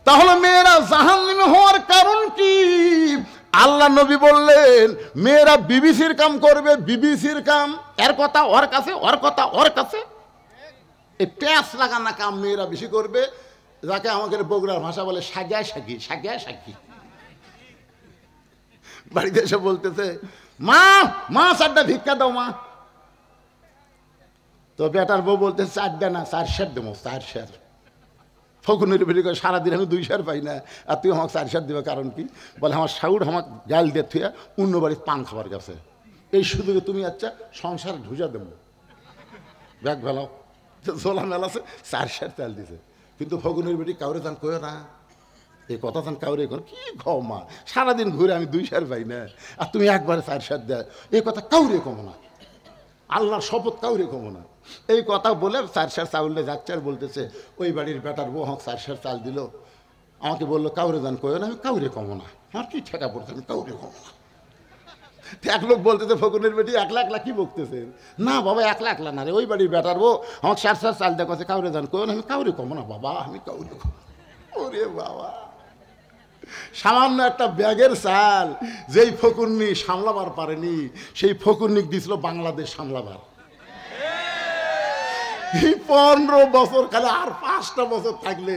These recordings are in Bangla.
তাহলে মেয়েরা জাহান্নামে হওয়ার কারণ কি? আল্লাহ নবী বললেন মেয়েরা বিবিসির কাম করবে, বিবিসির কাম। এর কথা ওর কাছে, ওর কথা ওর কাছে। এই প্যাঁচ লাগানা কাম মেয়েরা বেশি করবে, যাকে আমাদের বগুড়ার ভাষা বলে সাগিয়া সাগি, সাগিয়া সাগি। বাড়িতে এসে বলতেছে, মা মা চারটা ভিক্ষা দাও মা। তো বেটার বউ বলতেছে, চারটা না 4 সের দেবো, 4 সের। ফকুনের বেরিয়ে করে, সারাদিন আমি 2 সের পাই না, আর তুই আমাকে 4 সের দেবে কারণ কি? বলে আমার শাউর আমাকে গাল দিয়ে থুয়া অন্য বাড়ির পান খাবার গেছে, এই সুযোগে তুমি আচ্ছা সংসার ঢুজা দেবো, ব্যাগ ভেলাও। জোলা মেলাছে 4 সের তেল দিছে। কিন্তু ফকুনের বেটি কাউরে যান কয়ে না, এই কথা যান কাউরে কর কি খাও মা, সারাদিন ঘুরে আমি 2 সের পাই না, আর তুমি একবারে 4 সের দেয়, এই কথা কাউরে কমো না, আল্লাহর শপথ কাউরে কমো না। এই কথা বলে 4 সের চাউলে যাচ্ছে আর বলতেছে, ওই বাড়ির বেটার বউ আমাকে 4 সের চাল দিল, আমাকে বললো কাউরে যান কয়ে না, আমি কাউরে কমো না, আমার কি ঠেকা পড়ছে, আমি কাউরে কমো না। এক লোক বলতেছে, ফকুনের বেটি একলা একলা কি বকতেছেন? না বাবা একলা একলা না রে, ওই বাড়ির বেটার বউ আমাকে 4 সের চাল দেখছে, কাউরে যান কয়ে না, আমি কাউরে কমো না বাবা, আমি কাউরে কমো। ওরে বাবা, সামান্য একটা ব্যাগের চাল যেই ফকুন্নি সামলাবার পারেনি, সেই ফকুন্নিক দিছিল বাংলাদেশ সামলাবার। 15 বছর খালি আর 5টা বছর থাকলে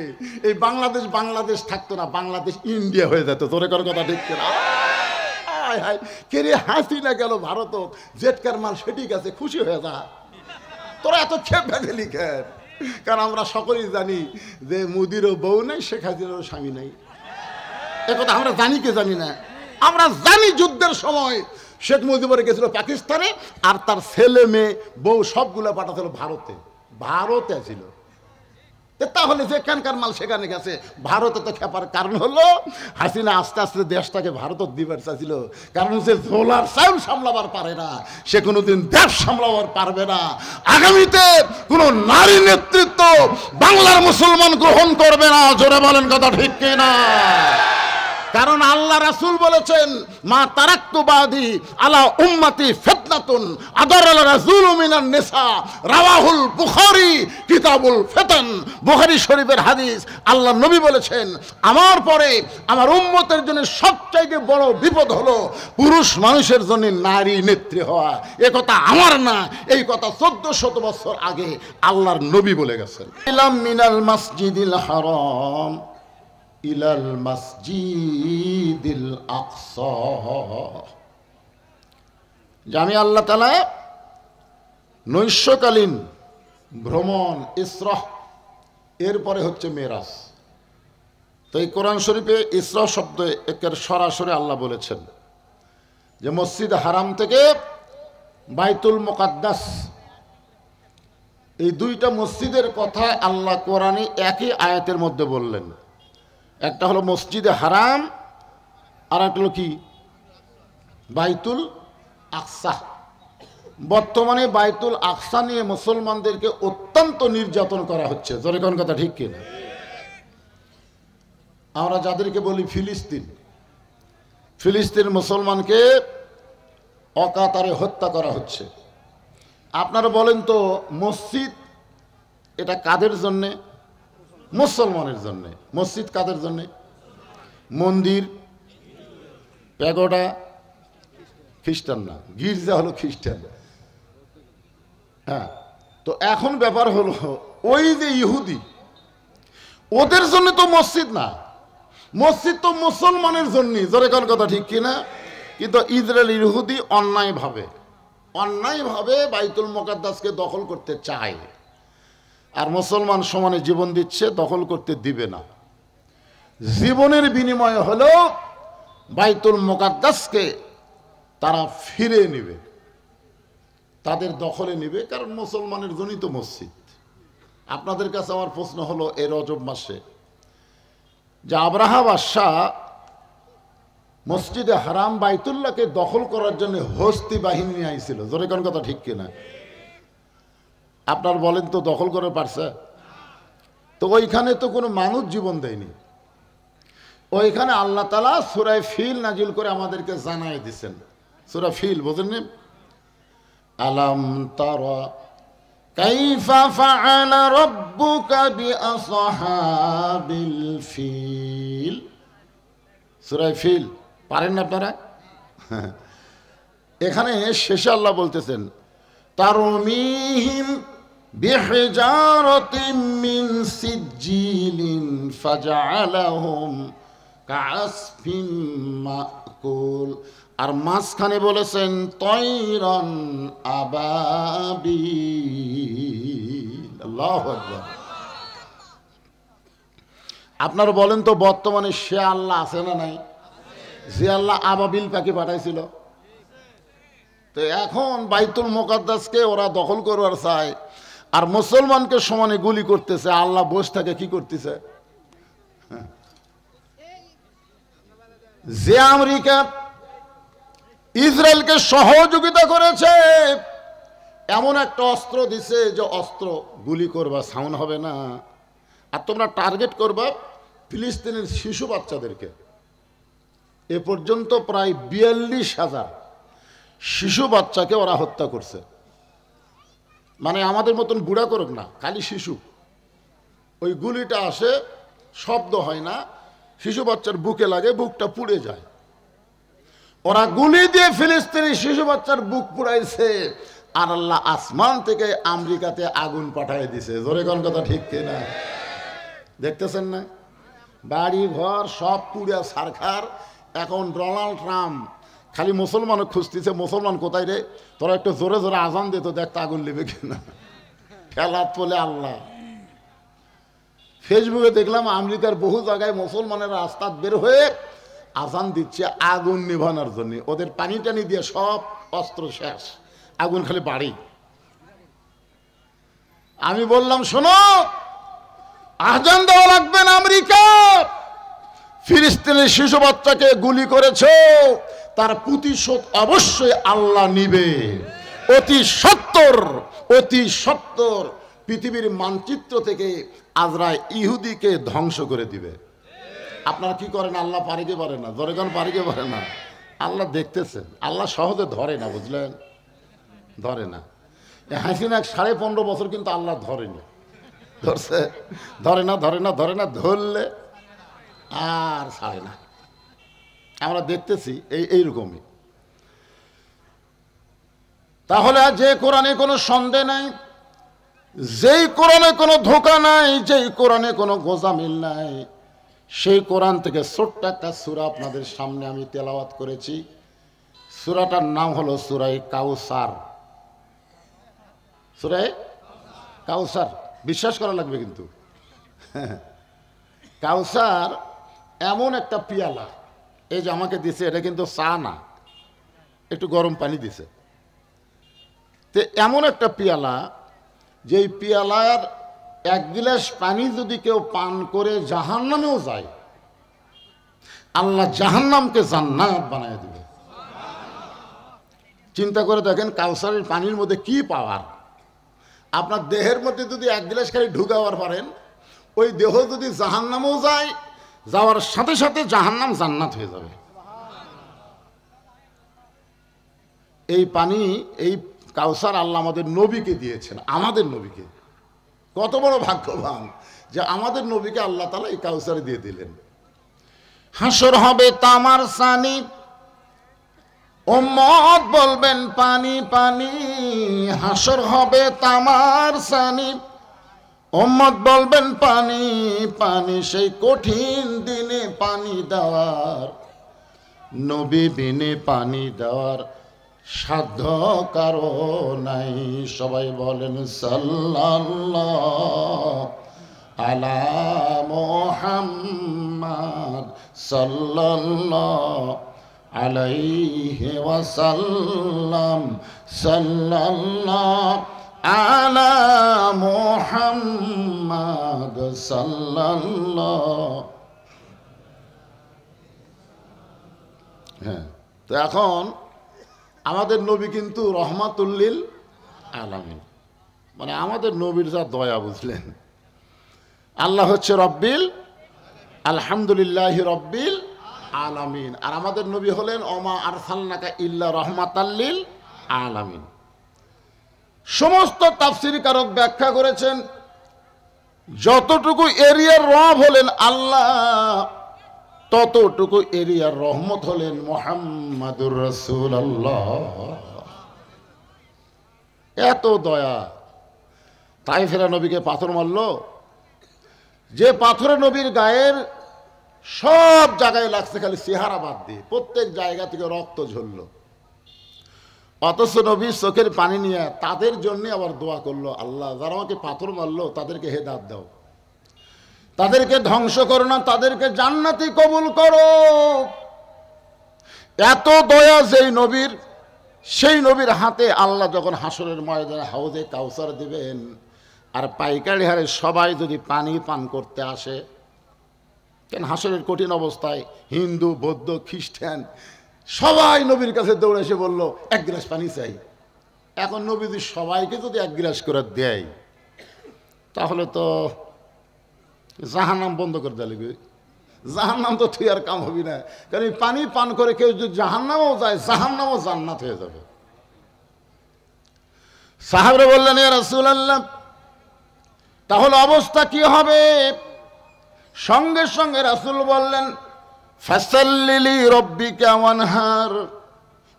এই বাংলাদেশ বাংলাদেশ থাকতো না, বাংলাদেশ ইন্ডিয়া হয়ে যেত। তোরে কোনো কথা ঠিক না? কে রে হাসি না গেল ভারত, জেটকার মাল সেটি গেছে, খুশি হয়ে যা। তোরা এত খেপ গেলি কেন? কারণ আমরা সকলেই জানি যে মোদিরও বউ নাই, শেখ হাসিনারও স্বামী নাই। একথা আমরা জানি কে জানি না? আমরা জানি যুদ্ধের সময় শেখ মুজিবুর গেছিল পাকিস্তানে, আর তার ছেলে মেয়ে বউ সবগুলো পাঠাছিল ভারতে, ভারতে ছিল। তাহলে যেখানকার মাল সেখানে গেছে। ভারতে তো খেপার কারণ হলো হাসিনা আস্তে আস্তে দেশটাকে ভারত দিবার চাইছিল, কারণ সে ঝোলার চাউল সামলাবার পারে না, সে কোনোদিন দেশ সামলাবার পারবে না। আগামীতে কোনো নারী নেতৃত্ব বাংলার মুসলমান গ্রহণ করবে না। জোরে বলেন কথা ঠিক কিনা? কারণ আল্লাহ রাসূল বলেছেন, মা তারাক্তু বাদি আলা উম্মতি ফিতনাতুন আদারাল রাসূলু মিনান নিসা, রাওয়াহুল বুখারী কিতাবুল ফিতান। বুখারী শরীফের হাদিস। আল্লাহ নবী বলেছেন, আমার পরে আমার উম্মতের জন্য সবচাইতে বড় বিপদ হলো পুরুষ মানুষের জন্য নারী নেত্রী হওয়া। এ কথা আমার না, এই কথা 1400 বছর আগে আল্লাহর নবী বলে গেছেন। ইলাম মিনাল মাসজিদিল হারাম ইলাল মসজিদিল আকসা, যে আমি আল্লাহ তাআলা নৈশকালীন ভ্রমণ ইসরা, এরপরে হচ্ছে মেরাজ। তো এই কোরআন শরীফে ইসরা শব্দ একের সরাসরি আল্লাহ বলেছেন যে মসজিদ হারাম থেকে বাইতুল মুকাদ্দাস, এই 2টা মসজিদের কথা আল্লাহ কোরআনে একই আয়াতের মধ্যে বললেন। একটা হলো মসজিদে হারাম, আর একটা হলো কি বাইতুল আকসা। বর্তমানে বাইতুল আকসা নিয়ে মুসলমানদেরকে অত্যন্ত নির্যাতন করা হচ্ছে। জোরে কোন কথা ঠিক কিনা? আমরা যাদেরকে বলি ফিলিস্তিন, ফিলিস্তিন মুসলমানকে অকাতরে হত্যা করা হচ্ছে। আপনারা বলেন তো, মসজিদ এটা কাদের জন্যে? মুসলমানের জন্যে। মসজিদ কাদের জন্যে? মন্দির প্যাগোডা খ্রিস্টান না, গির্জা হলো খ্রিস্টান। হ্যাঁ, তো এখন ব্যাপার হলো ওই যে ইহুদি, ওদের জন্য তো মসজিদ না, মসজিদ তো মুসলমানের জন্য। জোরে কোন কথা ঠিক কিনা? কিন্তু ইসরায়েল ইহুদি অন্যায়ভাবে বাইতুল মুকাদ্দাসকে দখল করতে চায়, আর মুসলমান সমানে জীবন দিচ্ছে, দখল করতে দিবে না। জীবনের বিনিময়ে হলো বাইতুল মুকাদ্দাসকে তারা ফিরে নেবে, তাদের দখলে নেবে, কারণ মুসলমানের জন্যই তো মসজিদ। আপনাদের কাছে আমার প্রশ্ন হলো, এই রজব মাসে যে আব্রাহা বাদশাহ মসজিদে হারাম বাইতুল্লাহকে দখল করার জন্য হস্তি বাহিনী নিয়ে আইছিল, জোরে কোন কথা ঠিক কিনা? আপনার বলেন তো দখল করে পারছে? তো ওইখানে তো কোনো মানুষ জীবন দেয়নি। ওইখানে আল্লাহ তাআলা সূরা ফিল নাজিল করে আমাদেরকে জানাই দিয়েছেন। সূরা ফিল বোঝেননি? আলাম তারা কাইফা ফাআলা রাব্বুকা বিআসহাবিল ফিল। সূরা ফিল পারেন না আপনারা? এখানে শেষে আল্লাহ বলতেছেন তারমিহিম বিহিজারাতিম মিন সিজ্জিলিন ফাজআলাহুম কাআসফিন মাকুল। আর মাঝখানে বলেছেন তয়রান আবাবিল। আল্লাহু আকবার। আপনারা বলেন তো বর্তমানে সে আল্লাহ আছে না নাই? যে আল্লাহ আবাবিল পাখি পাঠাইছিল, তো এখন বাইতুল মুকাদ্দাসকে ওরা দখল করবার চায় আর মুসলমানকে সমানে গুলি করতেছে। আল্লাহ বসে থাকে কি করতেছে? যে আমেরিকা ইসরায়েলকে সহযোগিতা করেছে, এমন একটা অস্ত্র দিছে যে অস্ত্র গুলি করবা সাউন্ড হবে না, আর তোমরা টার্গেট করবা ফিলিস্তিনের শিশু বাচ্চাদেরকে। এ পর্যন্ত প্রায় ৪২,০০০ শিশু বাচ্চাকে ওরা হত্যা করছে। মানে আমাদের মতন বুড়া করুক না, খালি শিশু। ওই গুলিটা আসে, শব্দ হয় না, শিশু বাচ্চার বুকে লাগে, বুকটা পুড়ে যায়। ওরা গুলি দিয়ে ফিলিস্তিনি শিশু বাচ্চার বুক পুড়াইছে, আর আল্লাহ আসমান থেকে আমেরিকাতে আগুন পাঠিয়ে দিছে। জোরে কোন কথা ঠিক কিনা? দেখতেছেন না? বাড়ি ঘর সব পুড়ে ছারখার। এখন ডোনাল্ড ট্রাম্প খালি মুসলমানও খুঁজতেছে, মুসলমান কোথায় রে, তোরা একটু জোরে জোরে আজান দিত, দেখতে আগুন নেবে কিনা। খেলাত বলে আল্লাহ। ফেসবুকে দেখলাম আমেরিকার বহু জায়গায় মুসলমানের রাস্তা বের হয়ে আজান দিচ্ছে আগুন নিভানোর জন্য। ওদের পানি টানি দিয়ে সব অস্ত্র শেষ, আগুন খালি বাড়ি। আমি বললাম শোনো, আজান দেওয়া লাগবে না। আমেরিকা ফিলিস্তিনের শিশু বাচ্চাকে গুলি করেছে, তার প্রতিশোধ অবশ্যই আল্লাহ নিবে। অতি সত্তর পৃথিবীর মানচিত্র থেকে আজরাইল ইহুদিকে ধ্বংস করে দিবে। আপনারা কি করেন? আল্লাহ পারে কি পারে না? জনগণ পারে কি পারে না? আল্লাহ দেখতেছেন। আল্লাহ সহজে ধরে না, বুঝলেন? ধরে না। হাসিনা 15.5 বছর কিন্তু আল্লাহ ধরেনি। ধরছে? ধরে না। ধরলে আর ছাড়ে না। আমরা দেখতেছি এইরকমই। তাহলে যে কোরআনে কোনো সন্দেহ নাই, যেই কোরআনে কোনো ধোঁকা নাই, যেই কোরআনে কোনো গোজামিল নাই, সেই কোরআন থেকে ছোট্ট একটা সূরা আপনাদের সামনে আমি তেলাওয়াত করেছি। সূরাটার নাম হলো সূরায়ে কাউসার। সূরায়ে কাউসার, বিশ্বাস করা লাগবে কিন্তু। কাউসার এমন একটা পিয়ালা, এই যে আমাকে দিছে, এটা কিন্তু চা না, একটু গরম পানি দিছে। তো এমন একটা পিয়ালা, যেই পিয়ালার 1 গিলাস পানি যদি কেউ পান করে জাহান্নামেও যায়, আল্লাহ জাহান্নামকে জান্নাত বানায় দিবে। চিন্তা করে দেখেন কাউসারের পানির মধ্যে কি পাওয়ার। আপনার দেহের মধ্যে যদি 1 গিলাস খালি ঢুকাবার পারেন, ওই দেহ যদি জাহান্নামেও যায়, যাওয়ার সাথে সাথে জাহান্নাম জান্নাত হয়ে যাবে। এই পানি, এই কাউসার আল্লাহ আমাদের নবীকে দিয়েছেন। আমাদের নবীকে, কত বড় ভাগ্যবান যে আমাদের নবীকে আল্লাহ তাআলা এই কাউসার দিয়ে দিলেন। হাসর হবে তামার সানি, উম্মত বলবেন পানি পানি। হাসর হবে তামার সানি, উম্মত বলবেন পানি পানি। সেই কঠিন দিনে পানি দেওয়ার, নবী বিনে পানি দেওয়ার সাধ্য কারো নাই। সবাই বলেন সাল্লাল্লাহু আলা মুহাম্মাদ সাল্লাল্লাহু আলাইহি ওয়াসাল্লাম। সাল্লাল্লাহু আলা মুহাম্মাদ সাল্লাল্লাহু। হ্যাঁ, তো এখন আমাদের নবী কিন্তু রহমাতুল্লিল আলামিন, মানে আমাদের নবীর যা দয়া, বুঝলেন? আল্লাহ হচ্ছে রব্বিল, আলহামদুলিল্লাহি রব্বিল আলামিন। আর আমাদের নবী হলেন ওমা আরসালনাকা ইল্লা রহমাতাল্লিল আলামিন। সমস্ত তাফসীর কারক ব্যাখ্যা করেছেন যতটুকু এরিয়ার রব হলেন আল্লাহ, ততটুকু এরিয়ার রহমত হলেন মুহাম্মাদুর রাসূলুল্লাহ। এত দয়া, তাই ফেরা নবীকে পাথর মারল, যে পাথরে নবীর গায়ের সব জায়গায় লাগছে, খালি চেহারা বাদ দিয়ে প্রত্যেক জায়গা থেকে রক্ত ঝরল। অথচ নবী চোখের পানি নিয়ে তাদের জন্য আবার দোয়া করলো, আল্লাহ যারা আমাকে পাথর মারলো তাদেরকে হেদায়েত দাও, তাদেরকে ধ্বংস করো না, তাদেরকে জান্নাতি কবুল করো। এত দয়া যেই নবীর, সেই নবীর হাতে আল্লাহ যখন হাসরের ময়দানে হাউজে কাউসার দিবেন, আর পাইকারি হারে সবাই যদি পানি পান করতে আসে, কেন হাসরের কঠিন অবস্থায় হিন্দু বৌদ্ধ খ্রিস্টান সবাই নবীর কাছে দৌড়ে এসে বললো এক গ্লাস পানি চাই। এখন নবী যদি সবাইকে যদি এক গ্লাস করে দেয়, তাহলে তো জাহান্নাম বন্ধ করে দিলে, জাহান্নাম তো তুই আর কাম হবি না। কারণ এই পানি পান করে কেউ যদি জাহান্নামও যায়, জাহান্নামও জান্নাত হয়ে যাবে। সাহাবরা বললেন, ইয়া রাসূলুল্লাহ, তাহলে অবস্থা কি হবে? সঙ্গে সঙ্গে রাসূল বললেন, ফাসাল্লি রাব্বিকা ওয়ানহার।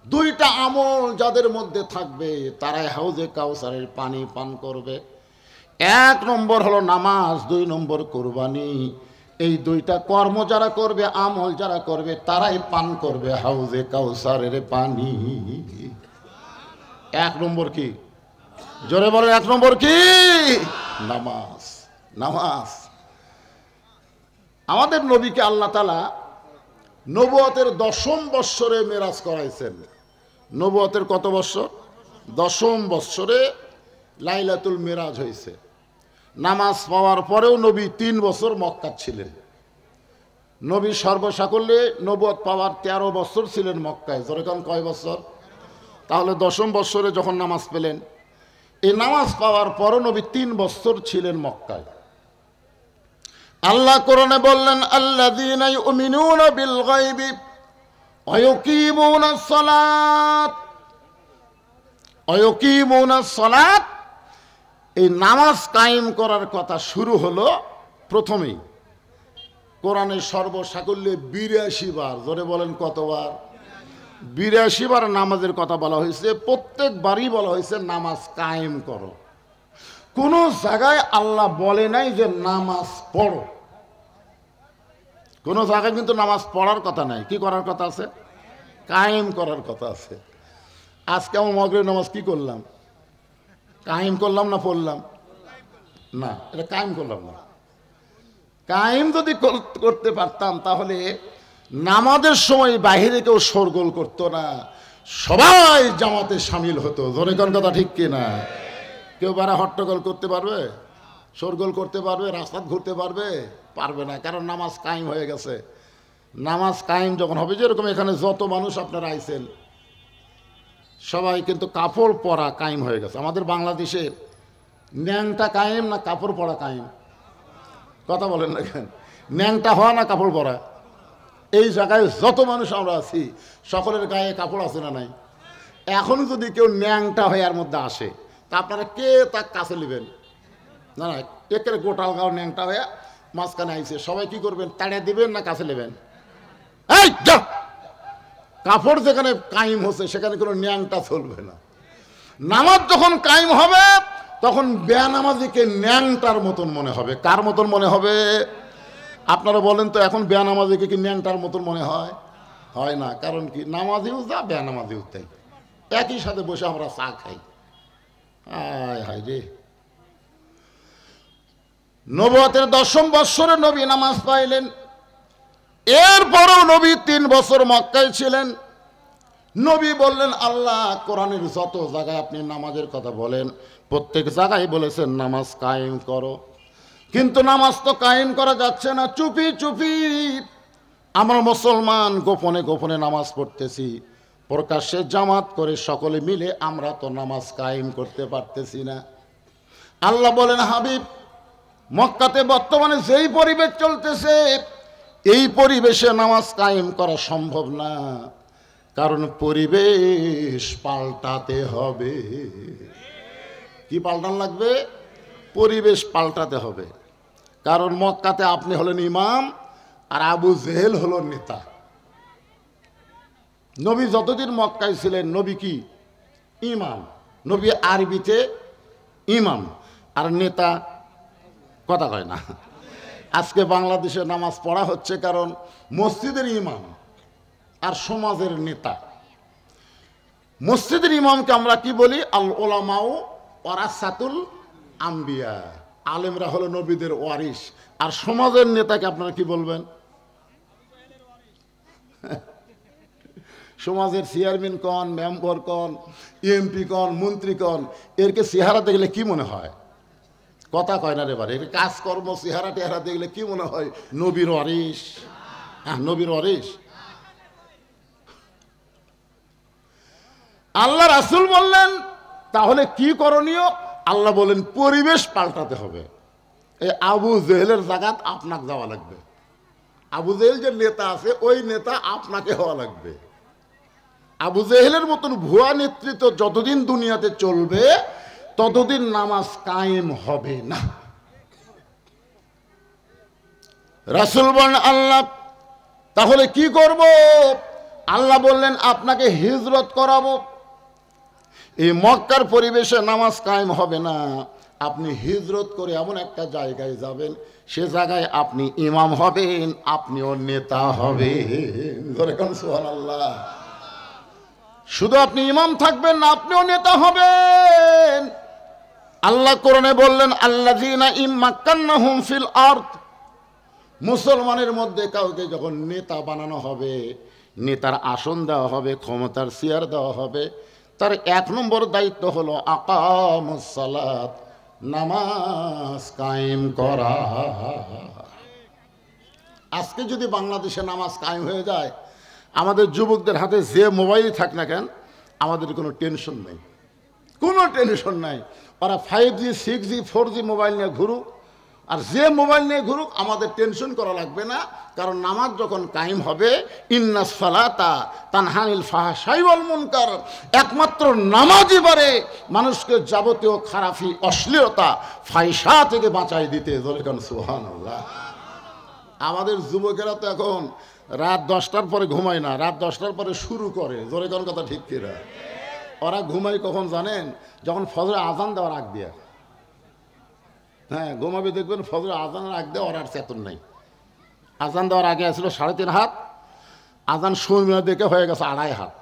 দুইটা আমল যাদের মধ্যে থাকবে তারাই হাউজে কাউসারের পানি পান করবে। এক নম্বর হলো নামাজ, দুই নম্বর কুরবানি। এই দুইটা কর্ম যারা করবে, আমল যারা করবে, তারাই পান করবে হাউজে কাউসারের পানি। এক নম্বর কি? জোরে বলেন, এক নম্বর কি? নামাজ। নামাজ। আমাদের নবীকে আল্লাহ তাআলা নবুয়তের 10ম বৎসরে মেরাজ করাইছেন। নবুয়তের কত বৎসর? 10ম বৎসরে লাইলাতুল মেরাজ হয়েছে। নামাজ পাওয়ার পরেও নবী 3 বছর মক্কা ছিলেন। নবী সর্বসাকল্যে নবুয়ত পাওয়ার 13 বছর ছিলেন মক্কায়। যেরকম কয় বছর? তাহলে 10ম বৎসরে যখন নামাজ পেলেন, এই নামাজ পাওয়ার পরও নবী 3 বছর ছিলেন মক্কায়। আল্লাহ কোরআনে বললেন, আল্লাযীনা ইউমিনুনা বিল গায়বি ওয়া ইউকিমুনাস সালাত। ওয়া ইউকিমুনাস সালাত, এই নামাজ কায়েম করার কথা শুরু হলো প্রথমেই কোরআনের সর্বসাকল্যে 82 বার। জোরে বলেন কতবার? 82 বার নামাজের কথা বলা হয়েছে। প্রত্যেকবারই বলা হয়েছে নামাজ কায়েম করো। কোন জায়গায় আল্লাহ বলে নাই যে নামাজ পড়ো। কোন জায়গায় কিন্তু নামাজ পড়ার কথা নাই। কি করার কথা আছে? কায়েম করার কথা আছে। আজকে আমার মাগরিব নামাজ কি করলাম? কায়েম করলাম না পড়লাম? না, এটা কায়েম করলাম না। কায়েম যদি করতে পারতাম তাহলে নামাজের সময় বাহিরে কেউ শোরগোল করতো না, সবাই জামাতে শামিল হতো। জোরে কোন কথা ঠিক কিনা? কেউ বারা হট্টগোল করতে পারবে? শোরগোল করতে পারবে? রাস্তা ঘুরতে পারবে? পারবে না, কারণ নামাজ কায়েম হয়ে গেছে। নামাজ কায়েম যখন হবে, যেরকম এখানে যত মানুষ আপনারা আইছেন সবাই কিন্তু কাপড় পরা কায়েম হয়ে গেছে। আমাদের বাংলাদেশে ন্যাংটা কায়েম না কাপড় পরা কায়েম? কথা বলেন না কেন? ন্যাংটা হওয়া না কাপড় পরা? এই জায়গায় যত মানুষ আমরা আছি সকলের গায়ে কাপড় আছে না নাই? এখন যদি কেউ ন্যাংটা হয়ে এর মধ্যে আসে, তা আপনারা কে তার কাছে নেবেন? না না, একের গোটাল গাও ন্যাংটা হয়ে মাঝখানে আইছে, সবাই কি করবেন? তাড়িয়ে দিবেন না কাছে নেবেন? এই যা, কাপড় যেখানে কায়েম হচ্ছে সেখানে কোনো ন্যাংটা চলবে না। নামাজ যখন কায়েম হবে তখন বেনামাজিকে ন্যাংটার মতন মনে হবে। কার মতন মনে হবে? আপনারা বলেন তো, এখন বেনামাজিকে কি ন্যাংটার মতন মনে হয়? হয় না। কারণ কি? নামাজিও যা, বেনামাজিও তাই। একই সাথে বসে আমরা চা খাই। আয় হায় রে। নবুয়তের 10ম বৎসরে নবী নামাজ পাইলেন। এরপরও নবী 3 বছর মক্কায় ছিলেন। নবী বললেন, আল্লাহ কোরআনের যত জায়গায় আপনি নামাজের কথা বলেন, প্রত্যেক জায়গায় বলেছেন নামাজ কায়েম করো, কিন্তু নামাজ তো কায়েম করা যাচ্ছে না। চুপি চুপি আমরা মুসলমান গোপনে গোপনে নামাজ পড়তেছি, প্রকাশ্যে জামাত করে সকলে মিলে আমরা তো নামাজ কায়েম করতে পারতেছি না। আল্লাহ বলেন, হাবিব, মক্কাতে বর্তমানে যেই পরিবেশ চলতেছে, এই পরিবেশে নামাজ কায়েম করা সম্ভব না, কারণ পরিবেশ পাল্টাতে হবে। কি পাল্টান লাগবে? পরিবেশ পাল্টাতে হবে। কারণ মক্কাতে আপনি হলেন ইমাম আর আবু জেহেল হলো নেতা। নবী যতদিন মক্কায় ছিলেন নবী কি? ইমাম। নবী আরবিতে ইমাম, আর নেতা কথা কয় না। আজকে বাংলাদেশে নামাজ পড়া হচ্ছে কারণ মসজিদের ইমাম আর সমাজের নেতা। মসজিদের ইমামকে আমরা কি বলি? আল ওলামাউ ওয়ারাসাতুল আম্বিয়া, আলেমরা হলো নবীদের ওয়ারিস। আর সমাজের নেতাকে আপনারা কি বলবেন? সমাজের চেয়ারম্যান কন, মেম্বার কন, এমপি কন, মন্ত্রী কন, এরকে চেহারা দেখলে কি মনে হয়? কথা কয় না রে বারে। এর কাজকর্ম চেহারা টেহারা দেখলে কি মনে হয়? নবীর ওয়ারিস। হ্যাঁ, নবীর ওয়ারিস। আল্লাহ রাসূল বললেন তাহলে কি করণীয়? আল্লাহ বলেন পরিবেশ পাল্টাতে হবে। এই আবু জেহেলের জায়গাত আপনাকে যাওয়া লাগবে। আবু জেহেল যে নেতা আছে ওই নেতা আপনাকে হওয়া লাগবে। আবু জেহেলের মতন ভুয়া নেতৃত্ব যতদিন দুনিয়াতে চলবে ততদিন নামাজ কায়েম হবে না। রাসূল বলেন আল্লাহ তাহলে কি করব? আল্লাহ বললেন আপনাকে হিজরত করাবো। এই মক্কার পরিবেশে নামাজ কায়েম হবে না, আপনি হিজরত করে এমন একটা জায়গায় যাবেন, সে জায়গায় আপনি ইমাম হবেন, আপনিও নেতা হবেন। সুবহানাল্লাহ। শুধু আপনি ইমাম থাকবেন না, আপনিও নেতা হবেন। আল্লাহ কোরআনে বললেন আল্লাযীনা ইম্মাক্কান্নাহুম ফিল আরদ, মুসলমানের মধ্যে কাউকে যখন নেতা বানানো হবে, নেতার আসন দেওয়া হবে, ক্ষমতার চেয়ার দেওয়া হবে, তার 1 নম্বর দায়িত্ব হলো আকামুস সালাত, নামাজ কায়েম করা। আজকে যদি বাংলাদেশে নামাজ কায়েম হয়ে যায়, আমাদের যুবকদের হাতে যে মোবাইল থাক না কেন, আমাদের কোনো টেনশন নেই, কোনো টেনশন নাই। ওরা 5G 6G 4G মোবাইল নিয়ে ঘুরুক, আর যে মোবাইল নিয়ে ঘুরুক, আমাদের টেনশন করা লাগবে না। কারণ নামাজ যখন কায়েম হবে, ইন্নাস সালাতা তানহানিল ফাহশাই ওয়াল মুনকার, একমাত্র নামাজই পারে মানুষকে যাবতীয় খারাপি, অশ্লীলতা, ফাহিশা থেকে বাঁচাই দিতে। সুবহানাল্লাহ। আমাদের যুবকেরা তো এখন রাত 10টার পরে ঘুমায় না, রাত 10টার পরে শুরু করে। জোরে কোন কথা ঠিক কিনা? ওরা ঘুমায় কখন জানেন? যখন ফজরে আজান দেওয়ার আগ দিয়ে। হ্যাঁ, ঘুমাবে দেখবেন ফজরে আজানের আগ দিয়ে ওর আর চেতন নাই। আজান দেওয়ার আগে আসলো 3.5 হাত, আজান শুনবে দেখে হয়ে গেছে 2.5 হাত।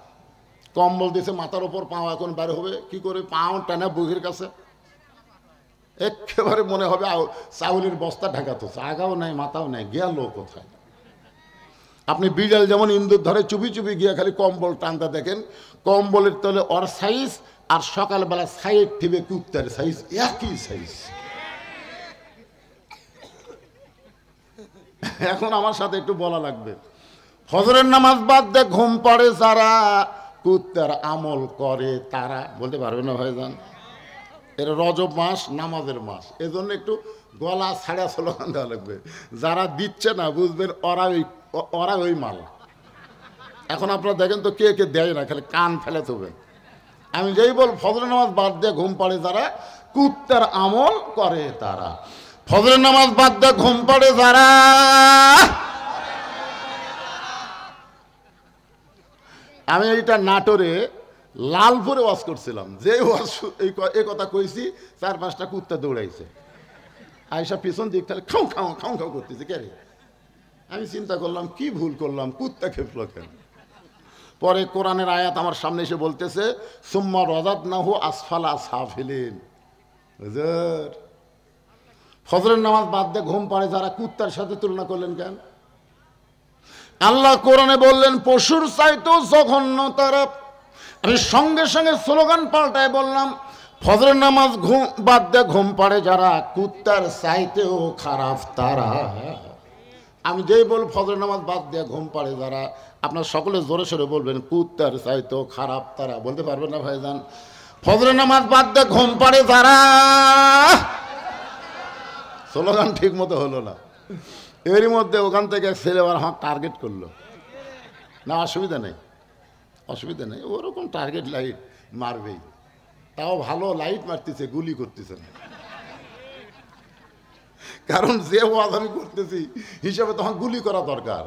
কম্বল দিয়েছে মাথার ওপর, পাও এখন বের হবে কি করে? পাও টানা বুকের কাছে, একেবারে মনে হবে চাউলের বস্তা ঢাকাতো, আগাও নাই মাথাও নাই, গেল কোথায়? আপনি বিড়াল যেমন ইন্দুর ধরে চুপি চুপি গিয়ে খালি কম্বল টানতে দেখেন, কম্বলের তলে ওর সাইজ আর সকালবেলা সাইড টিপে কুত্তার সাইজ একই সাইজ। এখন আমার সাথে একটু বলা লাগবে, ফজরের নামাজ বাদ দিয়ে ঘুম পড়ে যারা, কুত্তার আমল করে তারা। বলতে পারবে না ভাইজান? এর রজব মাস নামাজের মাস, এজন্য একটু গলা ছাড়া স্লোগান দেওয়া লাগবে। যারা দিচ্ছে না বুঝবেন ওরা ওই মাল। এখন আপনারা দেখেন তো কে কে দেয় না, খালি কান ফেলে তবে। আমি যেই বল ফজরের নামাজ বাদ দিয়ে ঘুম পড়ে যারা, কুত্তার আমল করে তারা। ফজরের নামাজ বাদ দিয়ে ঘুম পড়ে যারা, আমি এইটা নাটোরে লালপুরে ওয়াজ করছিলাম, যে ওয়াজ এই কথা কইছি 4-5টা কুত্তা দৌড়াইছে, আয়সা পিছন দিক তাহলে খাও খাও খাও খাও করতেছে। কে রে? আমি চিন্তা করলাম কি ভুল করলাম, কুত্তা খেপলো কেন? পরে কোরআনের আয়াত আমার সামনে এসে বলতেছে সুম্মা রাযাদনাহু আসফালা সাফিলিন। হুজুর, ফজরের নামাজ বাদ দিয়ে ঘুম পড়ে যারা, কুত্তার সাথে তুলনা করলেন কেন? আল্লাহ কোরআনে বললেন পশুর চাইতেও জঘন্য তারা। আমি সঙ্গে সঙ্গে স্লোগান পাল্টায় বললাম ফজরের নামাজ বাদ দিয়ে ঘুম পড়ে যারা, কুত্তার চাইতেও খারাপ তারা। আমি যেই বল ফজরের নামাজ বাদ দিয়ে ঘুম পড়ে যারা, আপনার সকলে জোরে সোরে বলবেন কুত্তার চাইতেও খারাপ তারা। বলতে পারবেন না ভাইজান? ফজরের নামাজ বাদ দিয়ে ঘুম পড়ে যারা। স্লোগান ঠিক মতো হলো না, এরই মধ্যে ওখান থেকে ছেলে আমার টার্গেট করলো। না অসুবিধা নেই, অসুবিধা নেই, ওরকম টার্গেট লাইট মারবেই। তাও ভালো লাইট মারতেছে, গুলি করতেছে না। কারণ যে ওয়াজ আমি করতেছি হিসাবে তখন গুলি করা দরকার।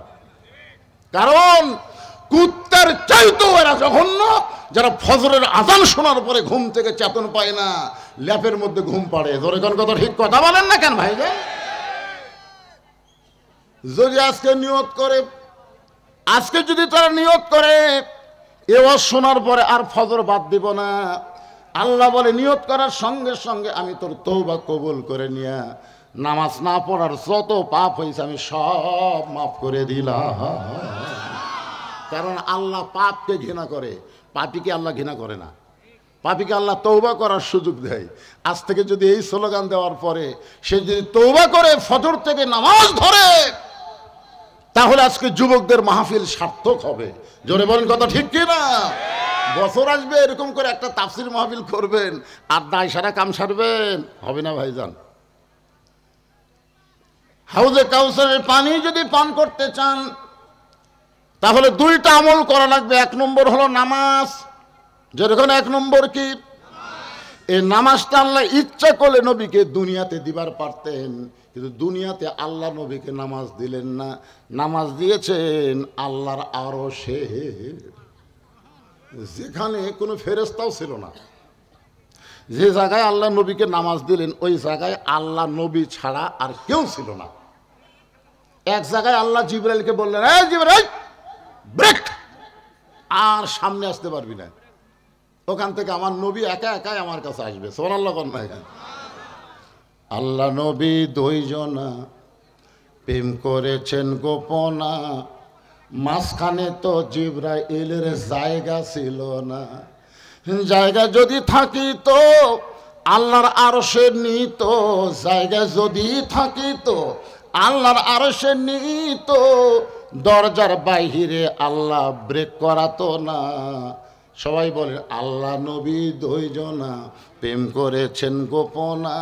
কারণ কুত্তার চাইতেও এরা জঘন্য, যারা ফজরের আজান শোনার পরে ঘুম থেকে চেতন পায় না, ল্যাপের মধ্যে ঘুম পাড়ে। ধরে কোন কথা ঠিক কথা বলেন না কেন ভাই? যদি আজকে নিয়ত করে, আজকে যদি তারা নিয়ত করে এ ওয়াজ শোনার পরে আর ফজর বাদ দিব না, আল্লাহ বলে নিয়ত করার সঙ্গে সঙ্গে আমি তোর তওবা কবুল করে নিয়া নামাজ না পড়ার যত পাপ হয়েছে আমি সব মাফ করে দিলাম। কারণ আল্লাহ পাপকে ঘৃণা করে, পাপীকে আল্লাহ ঘৃণা করে না। পাপীকে আল্লাহ তওবা করার সুযোগ দেয়। আজ থেকে যদি এই স্লোগান দেওয়ার পরে সে যদি তওবা করে ফজর থেকে নামাজ ধরে, তাহলে আজকে যুবকদের মাহফিল সার্থক হবে। জোরে বলেন কথা ঠিক কি না? বছর আসবে এরকম করে একটা তাফসির মাহফিল করবেন আর দায় সারা কাম সারবেন, হবে না ভাইজান। হাউজে কাউসারের পানি যদি পান করতে চান তাহলে দুইটা আমল করা লাগবে। এক নম্বর হলো নামাজ। যেরকম এক নম্বর কি, এই নামাজটা আল্লাহ ইচ্ছা করলে নবীকে দুনিয়াতে দিবার পারতেন, কিন্তু দুনিয়াতে আল্লাহ নবীকে নামাজ দিলেন না। নামাজ দিয়েছেন আল্লাহর আরশে, যেখানে কোনো ফেরেশতাও ছিল না। যে জায়গায় আল্লাহ নবীকে নামাজ দিলেন ওই জায়গায় আল্লাহ নবী ছাড়া আর কেউ ছিল না। এক জায়গায় আল্লাহ জিবরাইলকে বললেন, এই জিবরাইল ব্রেক, আর সামনে আসতে পারবি না, ওখান থেকে আমার নবী একা একাই আমার কাছে আসবে। সুবহানাল্লাহ কোন ভাই? আল্লাহ নবী দুইজনা প্রেম করেছেন গোপনা, মাঝখানে তো জিবরাইলের জায়গা ছিল না। জায়গা যদি থাকিত আল্লাহর আরশে নিত, জায়গা যদি থাকিত আল্লাহর আরশে নিত, দরজার বাইরে আল্লাহ ব্রেক করাতো না। সবাই বলে আল্লাহ নবী দুইজনা প্রেম করেছেন গোপনা,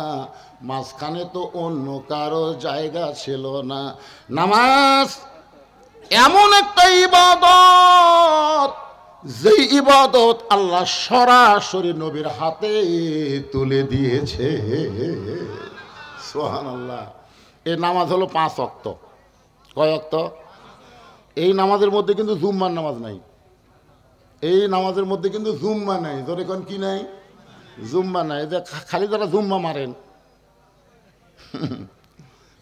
মাঝখানে তো অন্য কারো জায়গা ছিল না। নামাজ এমন একটা ইবাদত, যে ইবাদত আল্লাহ সরাসরি নবীর হাতে তুলে দিয়েছে। সুবহানাল্লাহ। এই নামাজ হলো 5 ওয়াক্ত। কয় ওয়াক্ত? এই নামাজের মধ্যে কিন্তু জুম্মার নামাজ নাই। এই নামাজের মধ্যে কিন্তু জুম্মা নাই। ধরে কোন কি নাই? জুম্মা নাই। যে খালি যারা জুম্মা মারেন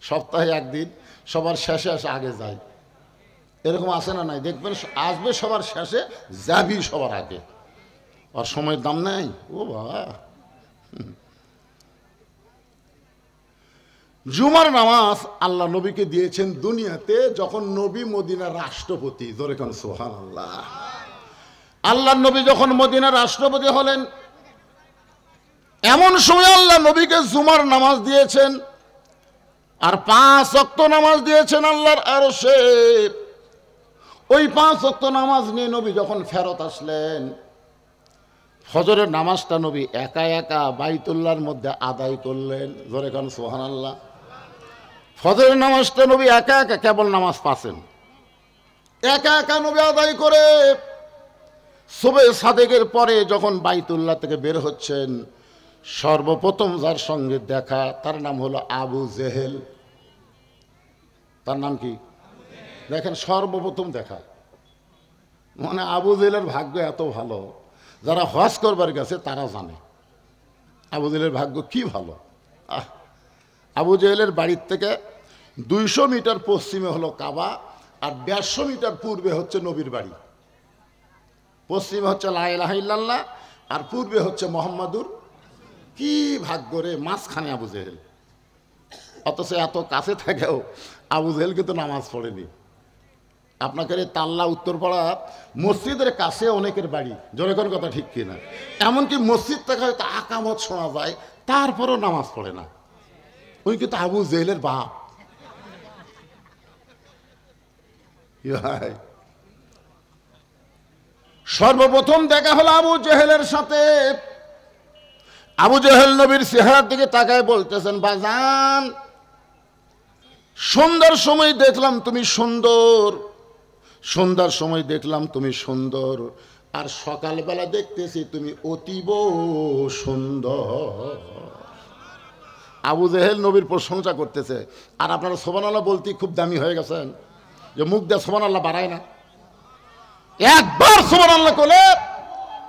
সপ্তাহে একদিন সবার শেষে আসে আগে যায়, এরকম আছে না নাই? দেখবেন আসবে সবার শেষে, যাবি সবার আগে। আর সময়ের দাম নাই। ও বাবা, জুমার নামাজ আল্লাহ নবীকে দিয়েছেন দুনিয়াতে যখন নবী মদিনার রাষ্ট্রপতি। জোরে কোন সুবহানাল্লাহ। আল্লাহ নবী যখন মদিনার রাষ্ট্রপতি হলেন, এমন সময় আল্লাহ নবীকে জুমার নামাজ দিয়েছেন আর 5 ওয়াক্ত নামাজ দিয়েছেন আল্লাহর আরশে। ওই 5 ওয়াক্ত নামাজ নিয়ে নবী যখন ফেরত আসলেন, ফজরের নামাজটা নবী একা একা বাইতুল্লাহর মধ্যে আদায় করলেন। জোরে কোন সুবহানাল্লাহ। ফজরের নামাজটা নবী একা একা কেবল নামাজ পাচ্ছেন, একা একা নবী আদায় করে সুবহে সাদেকের পরে যখন বাইতুল্লাহ থেকে বের হচ্ছেন, সর্বপ্রথম যার সঙ্গে দেখা তার নাম হলো আবু জেহেল। তার নাম কি? দেখেন, সর্বপ্রথম দেখা। মানে আবু জেহেলের ভাগ্য এত ভালো, যারা হজ করবার গেছে তারা জানে আবু জেহেলের ভাগ্য কি ভালো। আবু জেহেলের বাড়ির থেকে 200 মিটার পশ্চিমে হলো কাবা, আর 150 মিটার পূর্বে হচ্ছে নবীর বাড়ি। পশ্চিমে হচ্ছে লা ইলাহা ইল্লাল্লাহ আর পূর্বে হচ্ছে মুহাম্মাদুর। কি ভাগ্য রে, মাঝখানে আবু জেহেল। অথচ এত কাছে থেকেও আবু জেহেল কিন্তু নামাজ পড়েনি। আপনাকে তাল্লা উত্তরপাড়া মসজিদের কাছে অনেকের বাড়ি। জোরে কোন কথা ঠিক কিনা? এমনকি মসজিদ থেকে হয়তো আকামত শোনা যায়, তারপরও নামাজ পড়ে না। ওই কিন্তু আবু জেহেলের বাপ। সর্বপ্রথম দেখা হলো আবু জেহেলের সাথে। আবু জেহেল নবীর চেহারার দিকে তাকায় বলতেছেন, বাজান, সন্ধ্যার সময় দেখলাম তুমি সুন্দর, সন্ধ্যার সময় দেখলাম তুমি সুন্দর, আর সকালবেলা দেখতেছি তুমি অতীব সুন্দর। আবু জেহেল নবীর প্রশংসা করতেছে, আর আপনারা সুবহানাল্লাহ বলতে খুব দামি হয়ে গেছেন, যে মুখ দিয়ে সুবহানাল্লাহ বাড়ায় না। একবার সুবহানাল্লাহ বলে